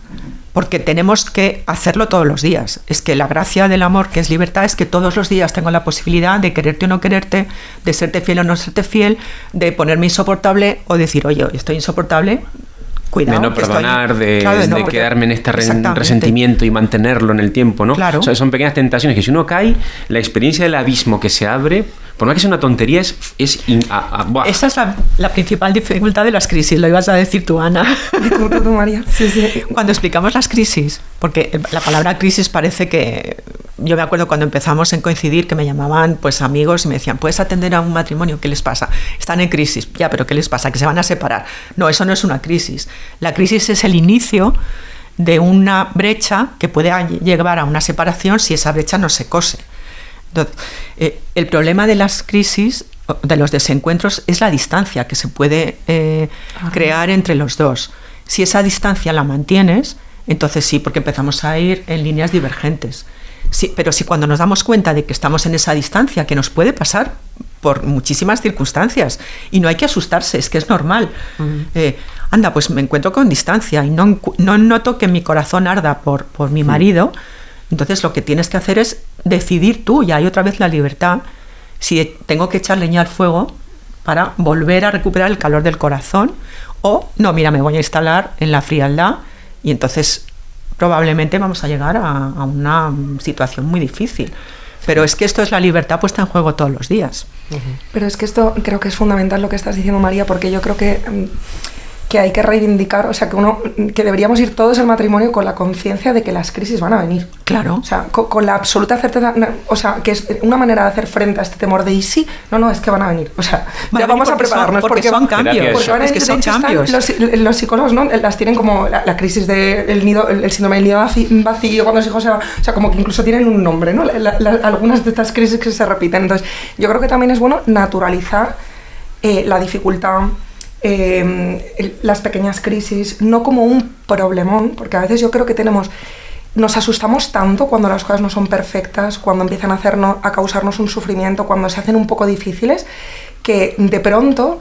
porque tenemos que hacerlo todos los días. Es que la gracia del amor, que es libertad, es que todos los días tengo la posibilidad de quererte o no quererte, de serte fiel o no serte fiel, de ponerme insoportable o decir, oye, estoy insoportable, cuidado. De no que perdonar, estoy... Claro, de no, quedarme en este exactamente. resentimiento y mantenerlo en el tiempo, ¿no? Claro. O sea, son pequeñas tentaciones que si uno cae, la experiencia del abismo que se abre, por más que sea una tontería, ¡buah! Esa es la principal dificultad de las crisis, lo ibas a decir tú, Ana. Tú, María. Sí, sí. Cuando explicamos las crisis, porque la palabra crisis parece que... Yo me acuerdo cuando empezamos en Coincidir que me llamaban pues amigos y me decían, ¿puedes atender a un matrimonio? ¿Qué les pasa? Están en crisis. Ya, pero ¿qué les pasa? Que se van a separar. No, eso no es una crisis. La crisis es el inicio de una brecha que puede llevar a una separación si esa brecha no se cose. Entonces, el problema de las crisis, de los desencuentros, es la distancia que se puede crear entre los dos. Si esa distancia la mantienes, entonces sí, porque empezamos a ir en líneas divergentes. Sí, pero si cuando nos damos cuenta de que estamos en esa distancia, que nos puede pasar por muchísimas circunstancias, y no hay que asustarse, es que es normal. Anda, pues me encuentro con distancia y no noto que mi corazón arda por mi marido. Entonces lo que tienes que hacer es decidir tú, y hay otra vez la libertad, si tengo que echar leña al fuego para volver a recuperar el calor del corazón, o no, mira, me voy a instalar en la frialdad, y entonces probablemente vamos a llegar a una situación muy difícil. Pero es que esto es la libertad puesta en juego todos los días. Pero es que esto creo que es fundamental lo que estás diciendo, María, porque yo creo que hay que reivindicar, o sea, que deberíamos ir todos al matrimonio con la conciencia de que las crisis van a venir. Claro. O sea, con la absoluta certeza, o sea, que es una manera de hacer frente a este temor de ¿y sí? No, es que van a venir. O sea, ya vamos a prepararnos. Porque son cambios. Porque ahora es que son cambios. Los psicólogos, ¿no? Las tienen como la crisis del nido, el síndrome del nido vacío, cuando los hijos se van. O sea, como que incluso tienen un nombre, ¿no? Algunas de estas crisis que se repiten. Entonces, yo creo que también es bueno naturalizar la dificultad, las pequeñas crisis, no como un problemón, porque a veces yo creo que nos asustamos tanto cuando las cosas no son perfectas, cuando empiezan a causarnos un sufrimiento, cuando se hacen un poco difíciles, que de pronto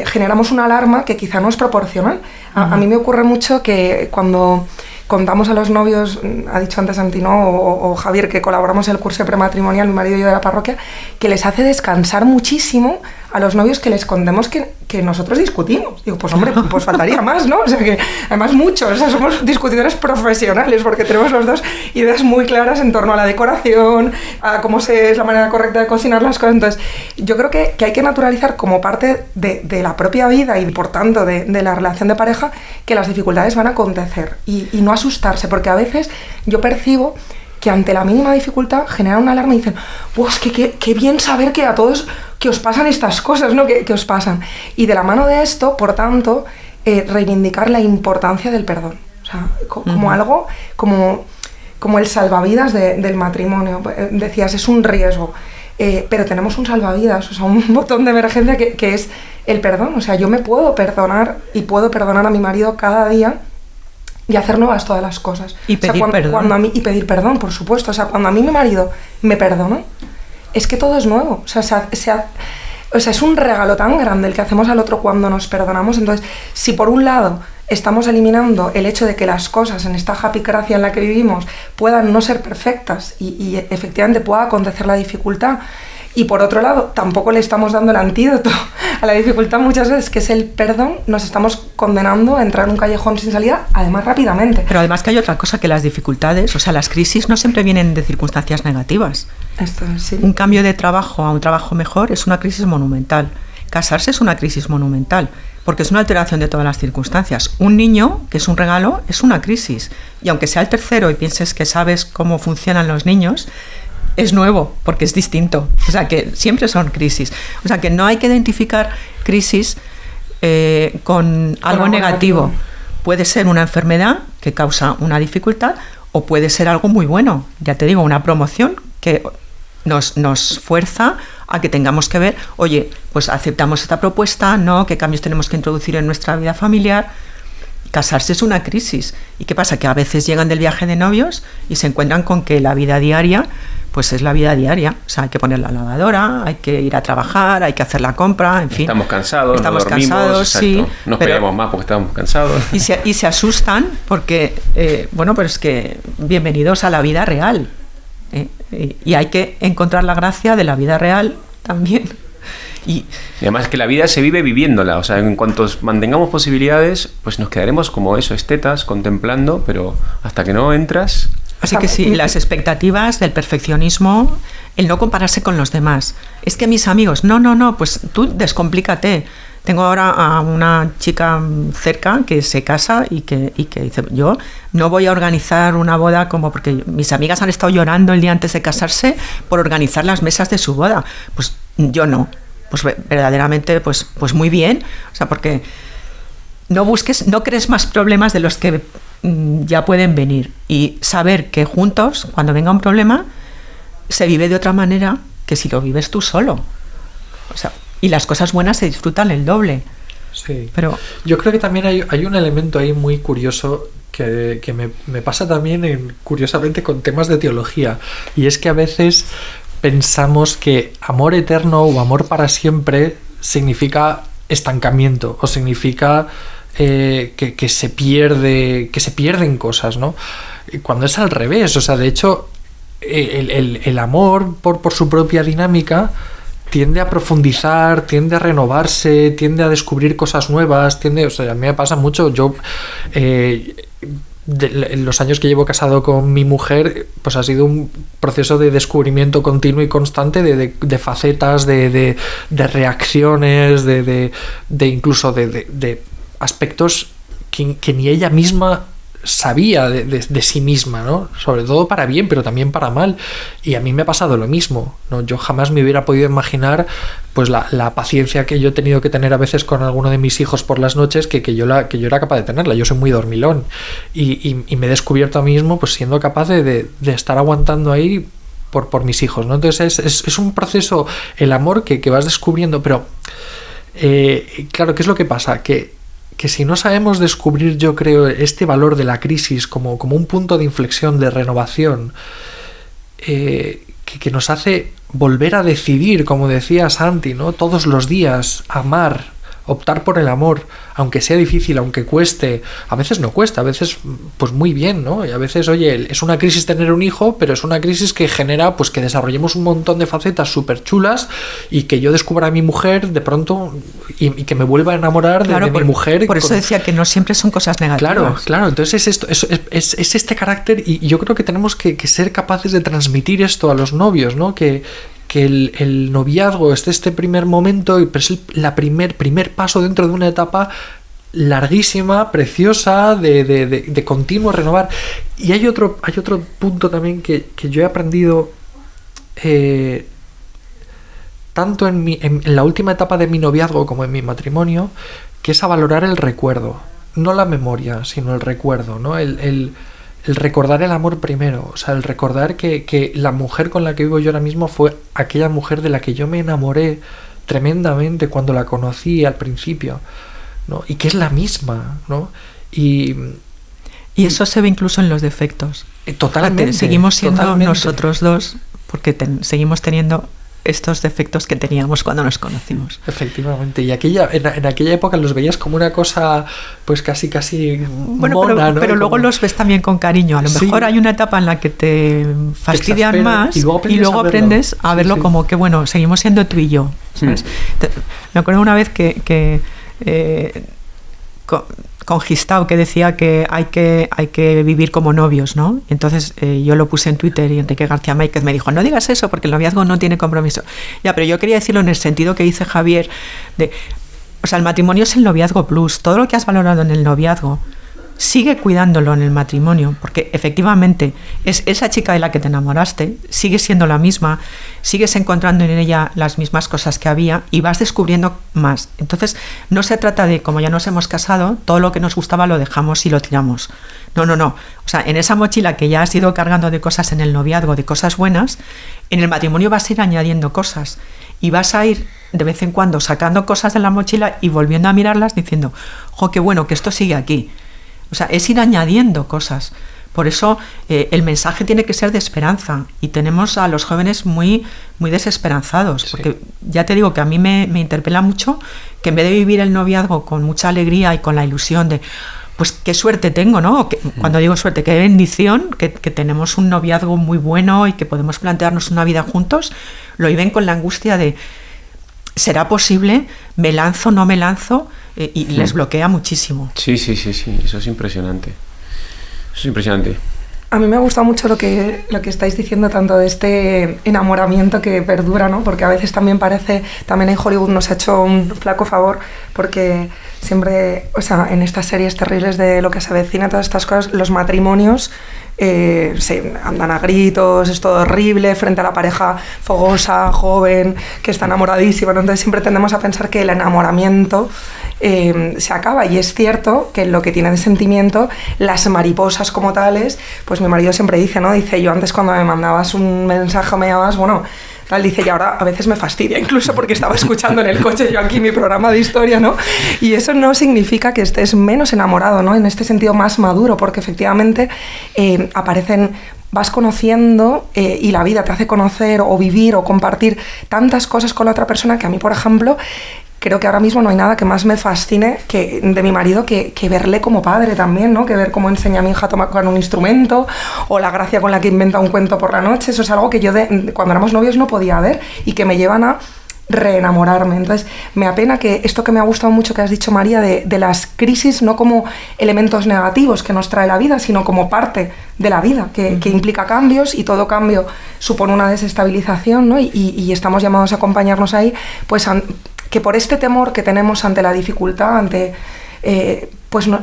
generamos una alarma que quizá no es proporcional. A mí me ocurre mucho que cuando contamos a los novios, ha dicho antes Antino o Javier, que colaboramos en el curso de prematrimonial, mi marido y yo de la parroquia, que les hace descansar muchísimo a los novios que les contemos que nosotros discutimos. Digo, pues hombre, pues faltaría más, ¿no? O sea que, además muchos, o sea, somos discutidores profesionales porque tenemos los dos ideas muy claras en torno a la decoración, a cómo es la manera correcta de cocinar las cosas. Entonces, yo creo que hay que naturalizar como parte de la propia vida y, por tanto, de la relación de pareja, que las dificultades van a acontecer y no asustarse, porque a veces yo percibo que ante la mínima dificultad generan una alarma y dicen, pues qué bien saber que a todos que os pasan estas cosas, ¿no? Que os pasan. Y de la mano de esto, por tanto, reivindicar la importancia del perdón. O sea, como algo, como el salvavidas del matrimonio. Decías, es un riesgo, pero tenemos un salvavidas, o sea, un botón de emergencia que es el perdón. O sea, yo me puedo perdonar y puedo perdonar a mi marido cada día y hacer nuevas todas las cosas. Y pedir perdón. Y pedir perdón, por supuesto. O sea, cuando a mí mi marido me perdona, es que todo es nuevo. O sea, es un regalo tan grande el que hacemos al otro cuando nos perdonamos. Entonces, si por un lado estamos eliminando el hecho de que las cosas en esta happycracia en la que vivimos puedan no ser perfectas y efectivamente pueda acontecer la dificultad, y por otro lado tampoco le estamos dando el antídoto a la dificultad muchas veces, que es el perdón, nos estamos condenando a entrar en un callejón sin salida, además rápidamente. Pero además que hay otra cosa, que las dificultades, o sea, las crisis no siempre vienen de circunstancias negativas. Esto, sí. Un cambio de trabajo a un trabajo mejor es una crisis monumental. Casarse es una crisis monumental, porque es una alteración de todas las circunstancias. Un niño, que es un regalo, es una crisis. Y aunque sea el tercero y pienses que sabes cómo funcionan los niños, es nuevo, porque es distinto. O sea, que siempre son crisis. O sea, que no hay que identificar crisis con algo negativo. Puede ser una enfermedad que causa una dificultad o puede ser algo muy bueno. Ya te digo, una promoción que nos fuerza a que tengamos que ver, oye, pues aceptamos esta propuesta, ¿no? ¿Qué cambios tenemos que introducir en nuestra vida familiar? Casarse es una crisis. ¿Y qué pasa? Que a veces llegan del viaje de novios y se encuentran con que la vida diaria pues es la vida diaria. O sea, hay que poner la lavadora, hay que ir a trabajar, hay que hacer la compra, en fin. Estamos cansados, no dormimos, sí. Nos peleamos más porque estamos cansados. Y se asustan porque, bueno, pero es que bienvenidos a la vida real. Y hay que encontrar la gracia de la vida real también. Y además que la vida se vive viviéndola, o sea, en cuanto mantengamos posibilidades, pues nos quedaremos como eso, estetas, contemplando, pero hasta que no entras... Así que sí, las expectativas del perfeccionismo, el no compararse con los demás. Es que mis amigos, no, pues tú descomplícate. Tengo ahora a una chica cerca que se casa y que dice, yo no voy a organizar una boda como porque mis amigas han estado llorando el día antes de casarse por organizar las mesas de su boda. Pues yo no. Pues verdaderamente, pues muy bien. O sea, porque no crees más problemas de los que ya pueden venir. Y saber que juntos, cuando venga un problema, se vive de otra manera que si lo vives tú solo. O sea, y las cosas buenas se disfrutan el doble. Sí. Pero yo creo que también hay un elemento ahí muy curioso que me pasa también curiosamente con temas de teología. Y es que a veces pensamos que amor eterno o amor para siempre significa estancamiento o significa que se pierden cosas, ¿no? Cuando es al revés. O sea, de hecho, el amor por su propia dinámica tiende a profundizar, tiende a renovarse, tiende a descubrir cosas nuevas, o sea, a mí me pasa mucho. Yo en los años que llevo casado con mi mujer, pues ha sido un proceso de descubrimiento continuo y constante de facetas, de reacciones, de incluso de aspectos que ni ella misma sabía de sí misma, ¿no? Sobre todo para bien, pero también para mal. Y a mí me ha pasado lo mismo, ¿no? Yo jamás me hubiera podido imaginar pues la paciencia que yo he tenido que tener a veces con alguno de mis hijos por las noches que yo era capaz de tenerla. Yo soy muy dormilón y me he descubierto a mí mismo pues siendo capaz de estar aguantando ahí por mis hijos, ¿no? Entonces es un proceso, el amor que vas descubriendo, pero claro, ¿qué es lo que pasa? Que si no sabemos descubrir, yo creo, este valor de la crisis como un punto de inflexión, de renovación, que nos hace volver a decidir, como decía Santi, ¿no? Todos los días amar optar por el amor, aunque sea difícil, aunque cueste, a veces no cuesta, a veces pues muy bien, ¿no? Y a veces, oye, es una crisis tener un hijo, pero es una crisis que genera pues que desarrollemos un montón de facetas súper chulas y que yo descubra a mi mujer de pronto y que me vuelva a enamorar de mi mujer. Por eso decía que no siempre son cosas negativas. Claro, entonces es este carácter y yo creo que tenemos que ser capaces de transmitir esto a los novios, ¿no? Que el noviazgo es este primer momento, pero es el primer paso dentro de una etapa larguísima, preciosa, de continuo renovar. Y hay otro punto también que yo he aprendido tanto en la última etapa de mi noviazgo como en mi matrimonio, que es a valorar el recuerdo, no la memoria, sino el recuerdo, ¿no? El recordar el amor primero, o sea, el recordar que la mujer con la que vivo yo ahora mismo fue aquella mujer de la que yo me enamoré tremendamente cuando la conocí al principio, ¿no? Y que es la misma, ¿no? Y eso se ve incluso en los defectos. Totalmente. Seguimos siendo nosotros dos porque seguimos teniendo estos defectos que teníamos cuando nos conocimos. Efectivamente, y en aquella época los veías como una cosa pues casi bueno, mona, ¿no? Pero luego los ves también con cariño. A lo mejor hay una etapa en la que te fastidian más y luego aprendes a verlo como que bueno, seguimos siendo tú y yo, ¿sabes? Me acuerdo una vez que con Gistau, que decía que hay que vivir como novios, ¿no? Entonces yo lo puse en Twitter y Enrique García Máquez me dijo, no digas eso porque el noviazgo no tiene compromiso. Ya, pero yo quería decirlo en el sentido que dice Javier, o sea, el matrimonio es el noviazgo plus. Todo lo que has valorado en el noviazgo, sigue cuidándolo en el matrimonio, porque efectivamente es esa chica de la que te enamoraste, sigue siendo la misma, sigues encontrando en ella las mismas cosas que había y vas descubriendo más. Entonces no se trata de, como ya nos hemos casado, todo lo que nos gustaba lo dejamos y lo tiramos. No. O sea, en esa mochila que ya has ido cargando de cosas en el noviazgo, de cosas buenas, en el matrimonio vas a ir añadiendo cosas y vas a ir de vez en cuando sacando cosas de la mochila y volviendo a mirarlas diciendo, jo, qué bueno que esto sigue aquí. O sea, es ir añadiendo cosas. Por eso el mensaje tiene que ser de esperanza y tenemos a los jóvenes muy, muy desesperanzados, porque ya te digo que a mí me interpela mucho que en vez de vivir el noviazgo con mucha alegría y con la ilusión de pues qué suerte tengo, ¿no? Cuando digo suerte, qué bendición que tenemos un noviazgo muy bueno y que podemos plantearnos una vida juntos, lo viven con la angustia de ¿será posible? ¿Me lanzo? ¿No me lanzo? Y les bloquea muchísimo. Sí, eso es impresionante. A mí me ha gustado mucho lo que estáis diciendo, tanto de este enamoramiento que perdura, ¿no? Porque a veces también también en Hollywood nos ha hecho un flaco favor, porque siempre, o sea, en estas series terribles de lo que se avecina, todas estas cosas, los matrimonios se andan a gritos, es todo horrible frente a la pareja fogosa, joven, que está enamoradísima, ¿no? Entonces siempre tendemos a pensar que el enamoramiento se acaba, y es cierto que lo que tiene de sentimiento, las mariposas como tales, pues mi marido siempre dice, ¿no? Dice, yo antes cuando me mandabas un mensaje o me llamabas, bueno, tal, dice, y ahora a veces me fastidia, incluso porque estaba escuchando en el coche yo aquí mi programa de historia, ¿no? Y eso no significa que estés menos enamorado, ¿no? En este sentido más maduro, porque efectivamente vas conociendo y la vida te hace conocer o vivir o compartir tantas cosas con la otra persona que a mí, por ejemplo, creo que ahora mismo no hay nada que más me fascine de mi marido que verle como padre también, ¿no? Que ver cómo enseña a mi hija a tocar un instrumento o la gracia con la que inventa un cuento por la noche. Eso es algo que yo cuando éramos novios no podía ver y que me llevan a reenamorarme. Entonces me apena que esto que me ha gustado mucho que has dicho, María, de las crisis no como elementos negativos que nos trae la vida, sino como parte de la vida, que implica cambios, y todo cambio supone una desestabilización, ¿no? Y estamos llamados a acompañarnos ahí, pues que por este temor que tenemos ante la dificultad,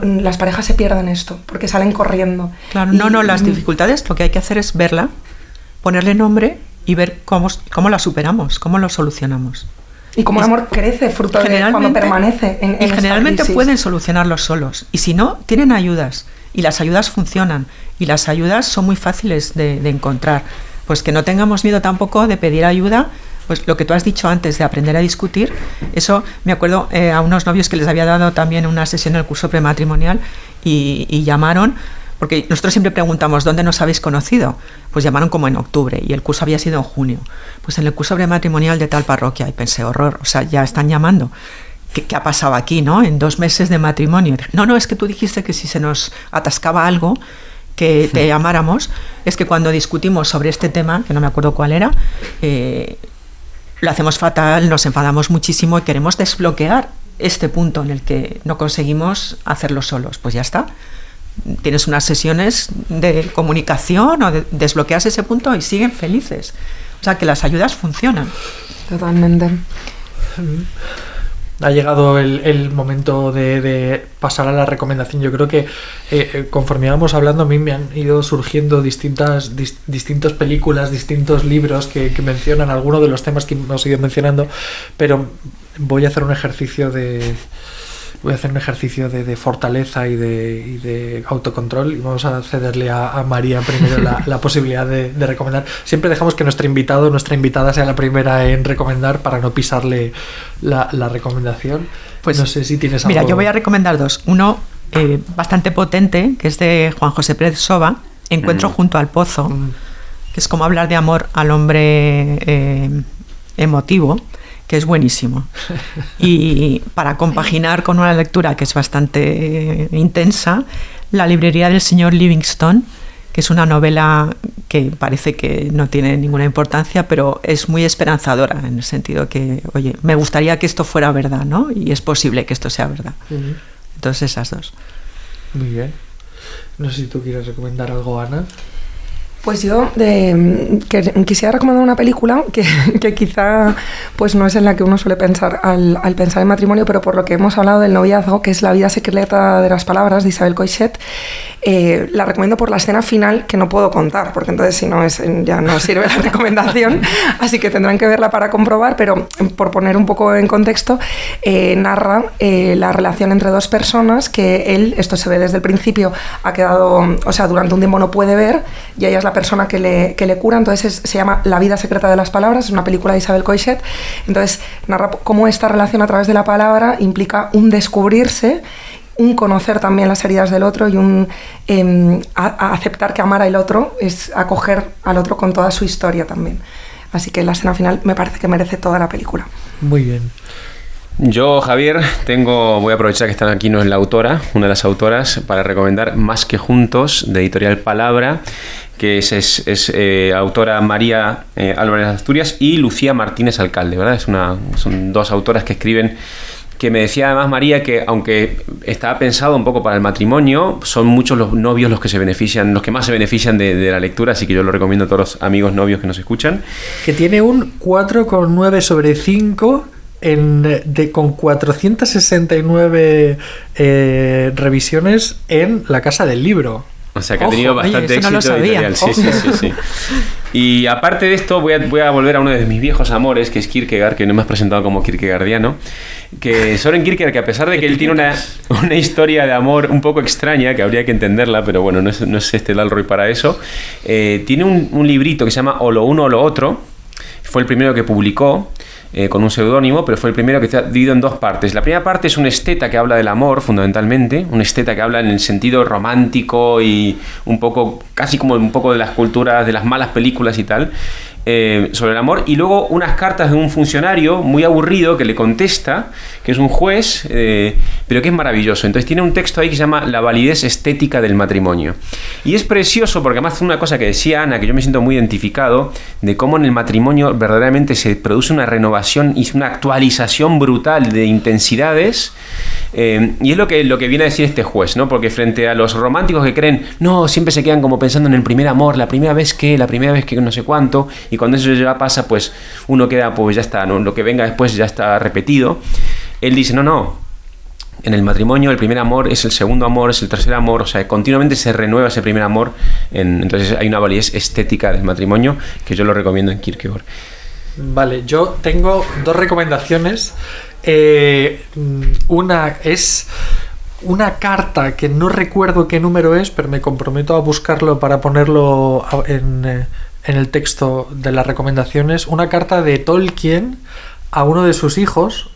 las parejas se pierden esto, porque salen corriendo. Claro, las dificultades, lo que hay que hacer es verla, ponerle nombre y ver cómo la superamos, cómo lo solucionamos. Y cómo el amor crece fruto de cuando permanece en y generalmente crisis. Pueden solucionarlo solos, y si no, tienen ayudas, y las ayudas funcionan, y las ayudas son muy fáciles de encontrar. Pues que no tengamos miedo tampoco de pedir ayuda. Pues lo que tú has dicho antes de aprender a discutir, eso me acuerdo a unos novios que les había dado también una sesión en el curso prematrimonial y llamaron, porque nosotros siempre preguntamos ¿dónde nos habéis conocido? Pues llamaron como en octubre y el curso había sido en junio. Pues en el curso prematrimonial de tal parroquia, y pensé, horror, o sea, ya están llamando. ¿qué ha pasado aquí, no? En 2 meses de matrimonio. No, es que tú dijiste que si se nos atascaba algo, que te llamáramos. Es que cuando discutimos sobre este tema, que no me acuerdo cuál era, lo hacemos fatal, nos enfadamos muchísimo y queremos desbloquear este punto en el que no conseguimos hacerlo solos. Pues ya está. Tienes unas sesiones de comunicación o desbloqueas ese punto y siguen felices. O sea, que las ayudas funcionan. Totalmente. Ha llegado el momento de pasar a la recomendación. Yo creo que conforme íbamos hablando, a mí me han ido surgiendo distintas películas, distintos libros que mencionan algunos de los temas que hemos ido mencionando, pero voy a hacer un ejercicio de fortaleza y de autocontrol, y vamos a cederle a María primero la posibilidad de recomendar. Siempre dejamos que nuestra invitada sea la primera en recomendar para no pisarle la recomendación. Pues no sé si tienes algo. Mira, yo voy a recomendar 2. Uno bastante potente, que es de Juan José Pérez Soba, Encuentro junto al pozo, que es como hablar de amor al hombre emotivo, que es buenísimo. Y para compaginar con una lectura que es bastante intensa, La librería del señor Livingstone, que es una novela que parece que no tiene ninguna importancia, pero es muy esperanzadora, en el sentido que, oye, me gustaría que esto fuera verdad, ¿no? Y es posible que esto sea verdad. Entonces esas 2. Muy bien. No sé si tú quieres recomendar algo, Ana. Pues yo quisiera recomendar una película que quizá pues no es en la que uno suele pensar al pensar en matrimonio, pero por lo que hemos hablado del noviazgo, que es La vida secreta de las palabras, de Isabel Coixet. La recomiendo por la escena final, que no puedo contar, porque entonces si no ya no sirve la recomendación, así que tendrán que verla para comprobar, pero por poner un poco en contexto, narra la relación entre 2 personas que él, esto se ve desde el principio, ha quedado, o sea, durante un tiempo no puede ver, y ella es la persona que le cura. Entonces se llama La vida secreta de las palabras, es una película de Isabel Coixet. Entonces narra cómo esta relación a través de la palabra implica un descubrirse, un conocer también las heridas del otro y un aceptar que amar al otro es acoger al otro con toda su historia también. Así que la escena final me parece que merece toda la película. Muy bien. Yo, Javier, voy a aprovechar que están aquí, no es la autora, una de las autoras, para recomendar Más que juntos, de Editorial Palabra, que es autora María Álvarez Asturias y Lucía Martínez Alcalde, ¿verdad? Son 2 autoras que escriben, que me decía además María que aunque estaba pensado un poco para el matrimonio, son muchos los novios los que más se benefician de la lectura, así que yo lo recomiendo a todos los amigos novios que nos escuchan. Que tiene un 4,9 sobre 5 con 469 revisiones en la Casa del Libro. O sea que ha tenido bastante éxito editorial. Sí. Y aparte de esto, voy a volver a uno de mis viejos amores, que es Kierkegaard, que no me has presentado como kierkegaardiano, que Søren Kierkegaard, que a pesar de que él tiene una historia de amor un poco extraña, que habría que entenderla, pero bueno, no es Dalroy para eso, tiene un librito que se llama O lo uno o lo otro. Fue el primero que publicó, con un seudónimo, pero fue el primero que está dividido en 2 partes. La primera parte es un esteta que habla del amor, fundamentalmente, un esteta que habla en el sentido romántico y un poco, casi como un poco de las culturas, de las malas películas y tal, sobre el amor, y luego unas cartas de un funcionario muy aburrido que le contesta, que es un juez, pero que es maravilloso. Entonces tiene un texto ahí que se llama La validez estética del matrimonio. Y es precioso porque además una cosa que decía Ana, que yo me siento muy identificado, de cómo en el matrimonio verdaderamente se produce una renovación y una actualización brutal de intensidades, y es lo que viene a decir este juez, ¿no? Porque frente a los románticos que creen, no, siempre se quedan como pensando en el primer amor, la primera vez que no sé cuánto, y cuando eso ya pasa, pues uno queda, pues ya está, ¿no? Lo que venga después ya está repetido. Él dice, no, en el matrimonio el primer amor es el segundo amor, es el tercer amor, o sea, continuamente se renueva ese primer amor. Entonces hay una validez estética del matrimonio que yo lo recomiendo en Kierkegaard. Vale, yo tengo 2 recomendaciones. Una es una carta que no recuerdo qué número es, pero me comprometo a buscarlo para ponerlo en el texto de las recomendaciones. Una carta de Tolkien a uno de sus hijos,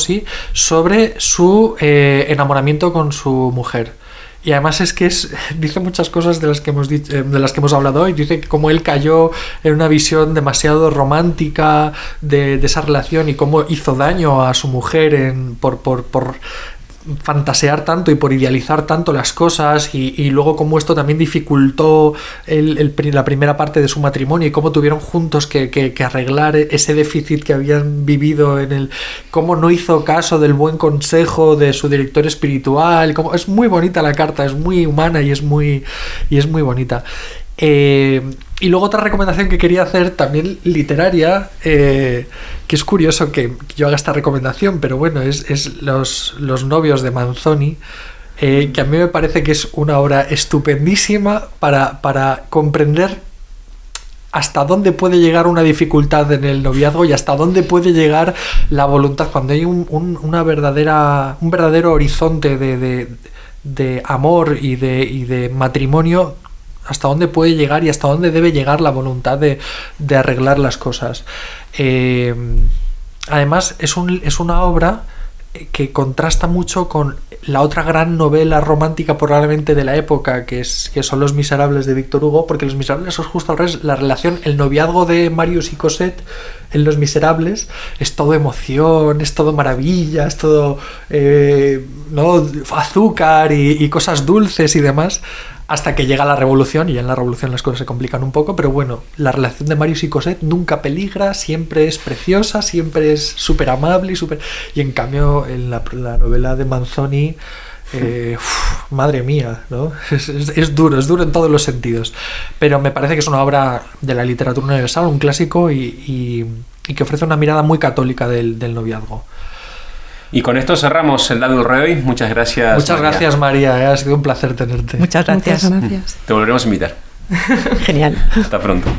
sí, sobre su enamoramiento con su mujer. Y además es que dice muchas cosas de las que hemos hablado hoy. Dice que como él cayó en una visión demasiado romántica de esa relación y cómo hizo daño a su mujer por fantasear tanto y por idealizar tanto las cosas, y luego cómo esto también dificultó la primera parte de su matrimonio y cómo tuvieron juntos que arreglar ese déficit que habían vivido cómo no hizo caso del buen consejo de su director espiritual. Es muy bonita la carta, es muy humana y es muy bonita. Y luego otra recomendación que quería hacer, también literaria, que es curioso que yo haga esta recomendación, pero bueno, es Los novios de Manzoni, que a mí me parece que es una obra estupendísima para comprender hasta dónde puede llegar una dificultad en el noviazgo y hasta dónde puede llegar la voluntad cuando hay un verdadero horizonte de amor y de matrimonio. Hasta dónde puede llegar y hasta dónde debe llegar la voluntad de arreglar las cosas. Además, es una obra que contrasta mucho con la otra gran novela romántica probablemente de la época, que son Los Miserables de Víctor Hugo, porque Los Miserables es justo al revés. La relación, el noviazgo de Marius y Cosette en Los Miserables es todo emoción, es todo maravilla, es todo azúcar y cosas dulces y demás, hasta que llega la revolución, y en la revolución las cosas se complican un poco, pero bueno, la relación de Marius y Cosette nunca peligra, siempre es preciosa, siempre es súper amable y en cambio en la novela de Manzoni, madre mía, ¿no? Es duro en todos los sentidos, pero me parece que es una obra de la literatura universal, un clásico y que ofrece una mirada muy católica del noviazgo. Y con esto cerramos el Dado Roy. Muchas gracias. Muchas gracias, María. Ha sido un placer tenerte. Muchas gracias. Muchas gracias. Te volveremos a invitar. Genial. Hasta pronto.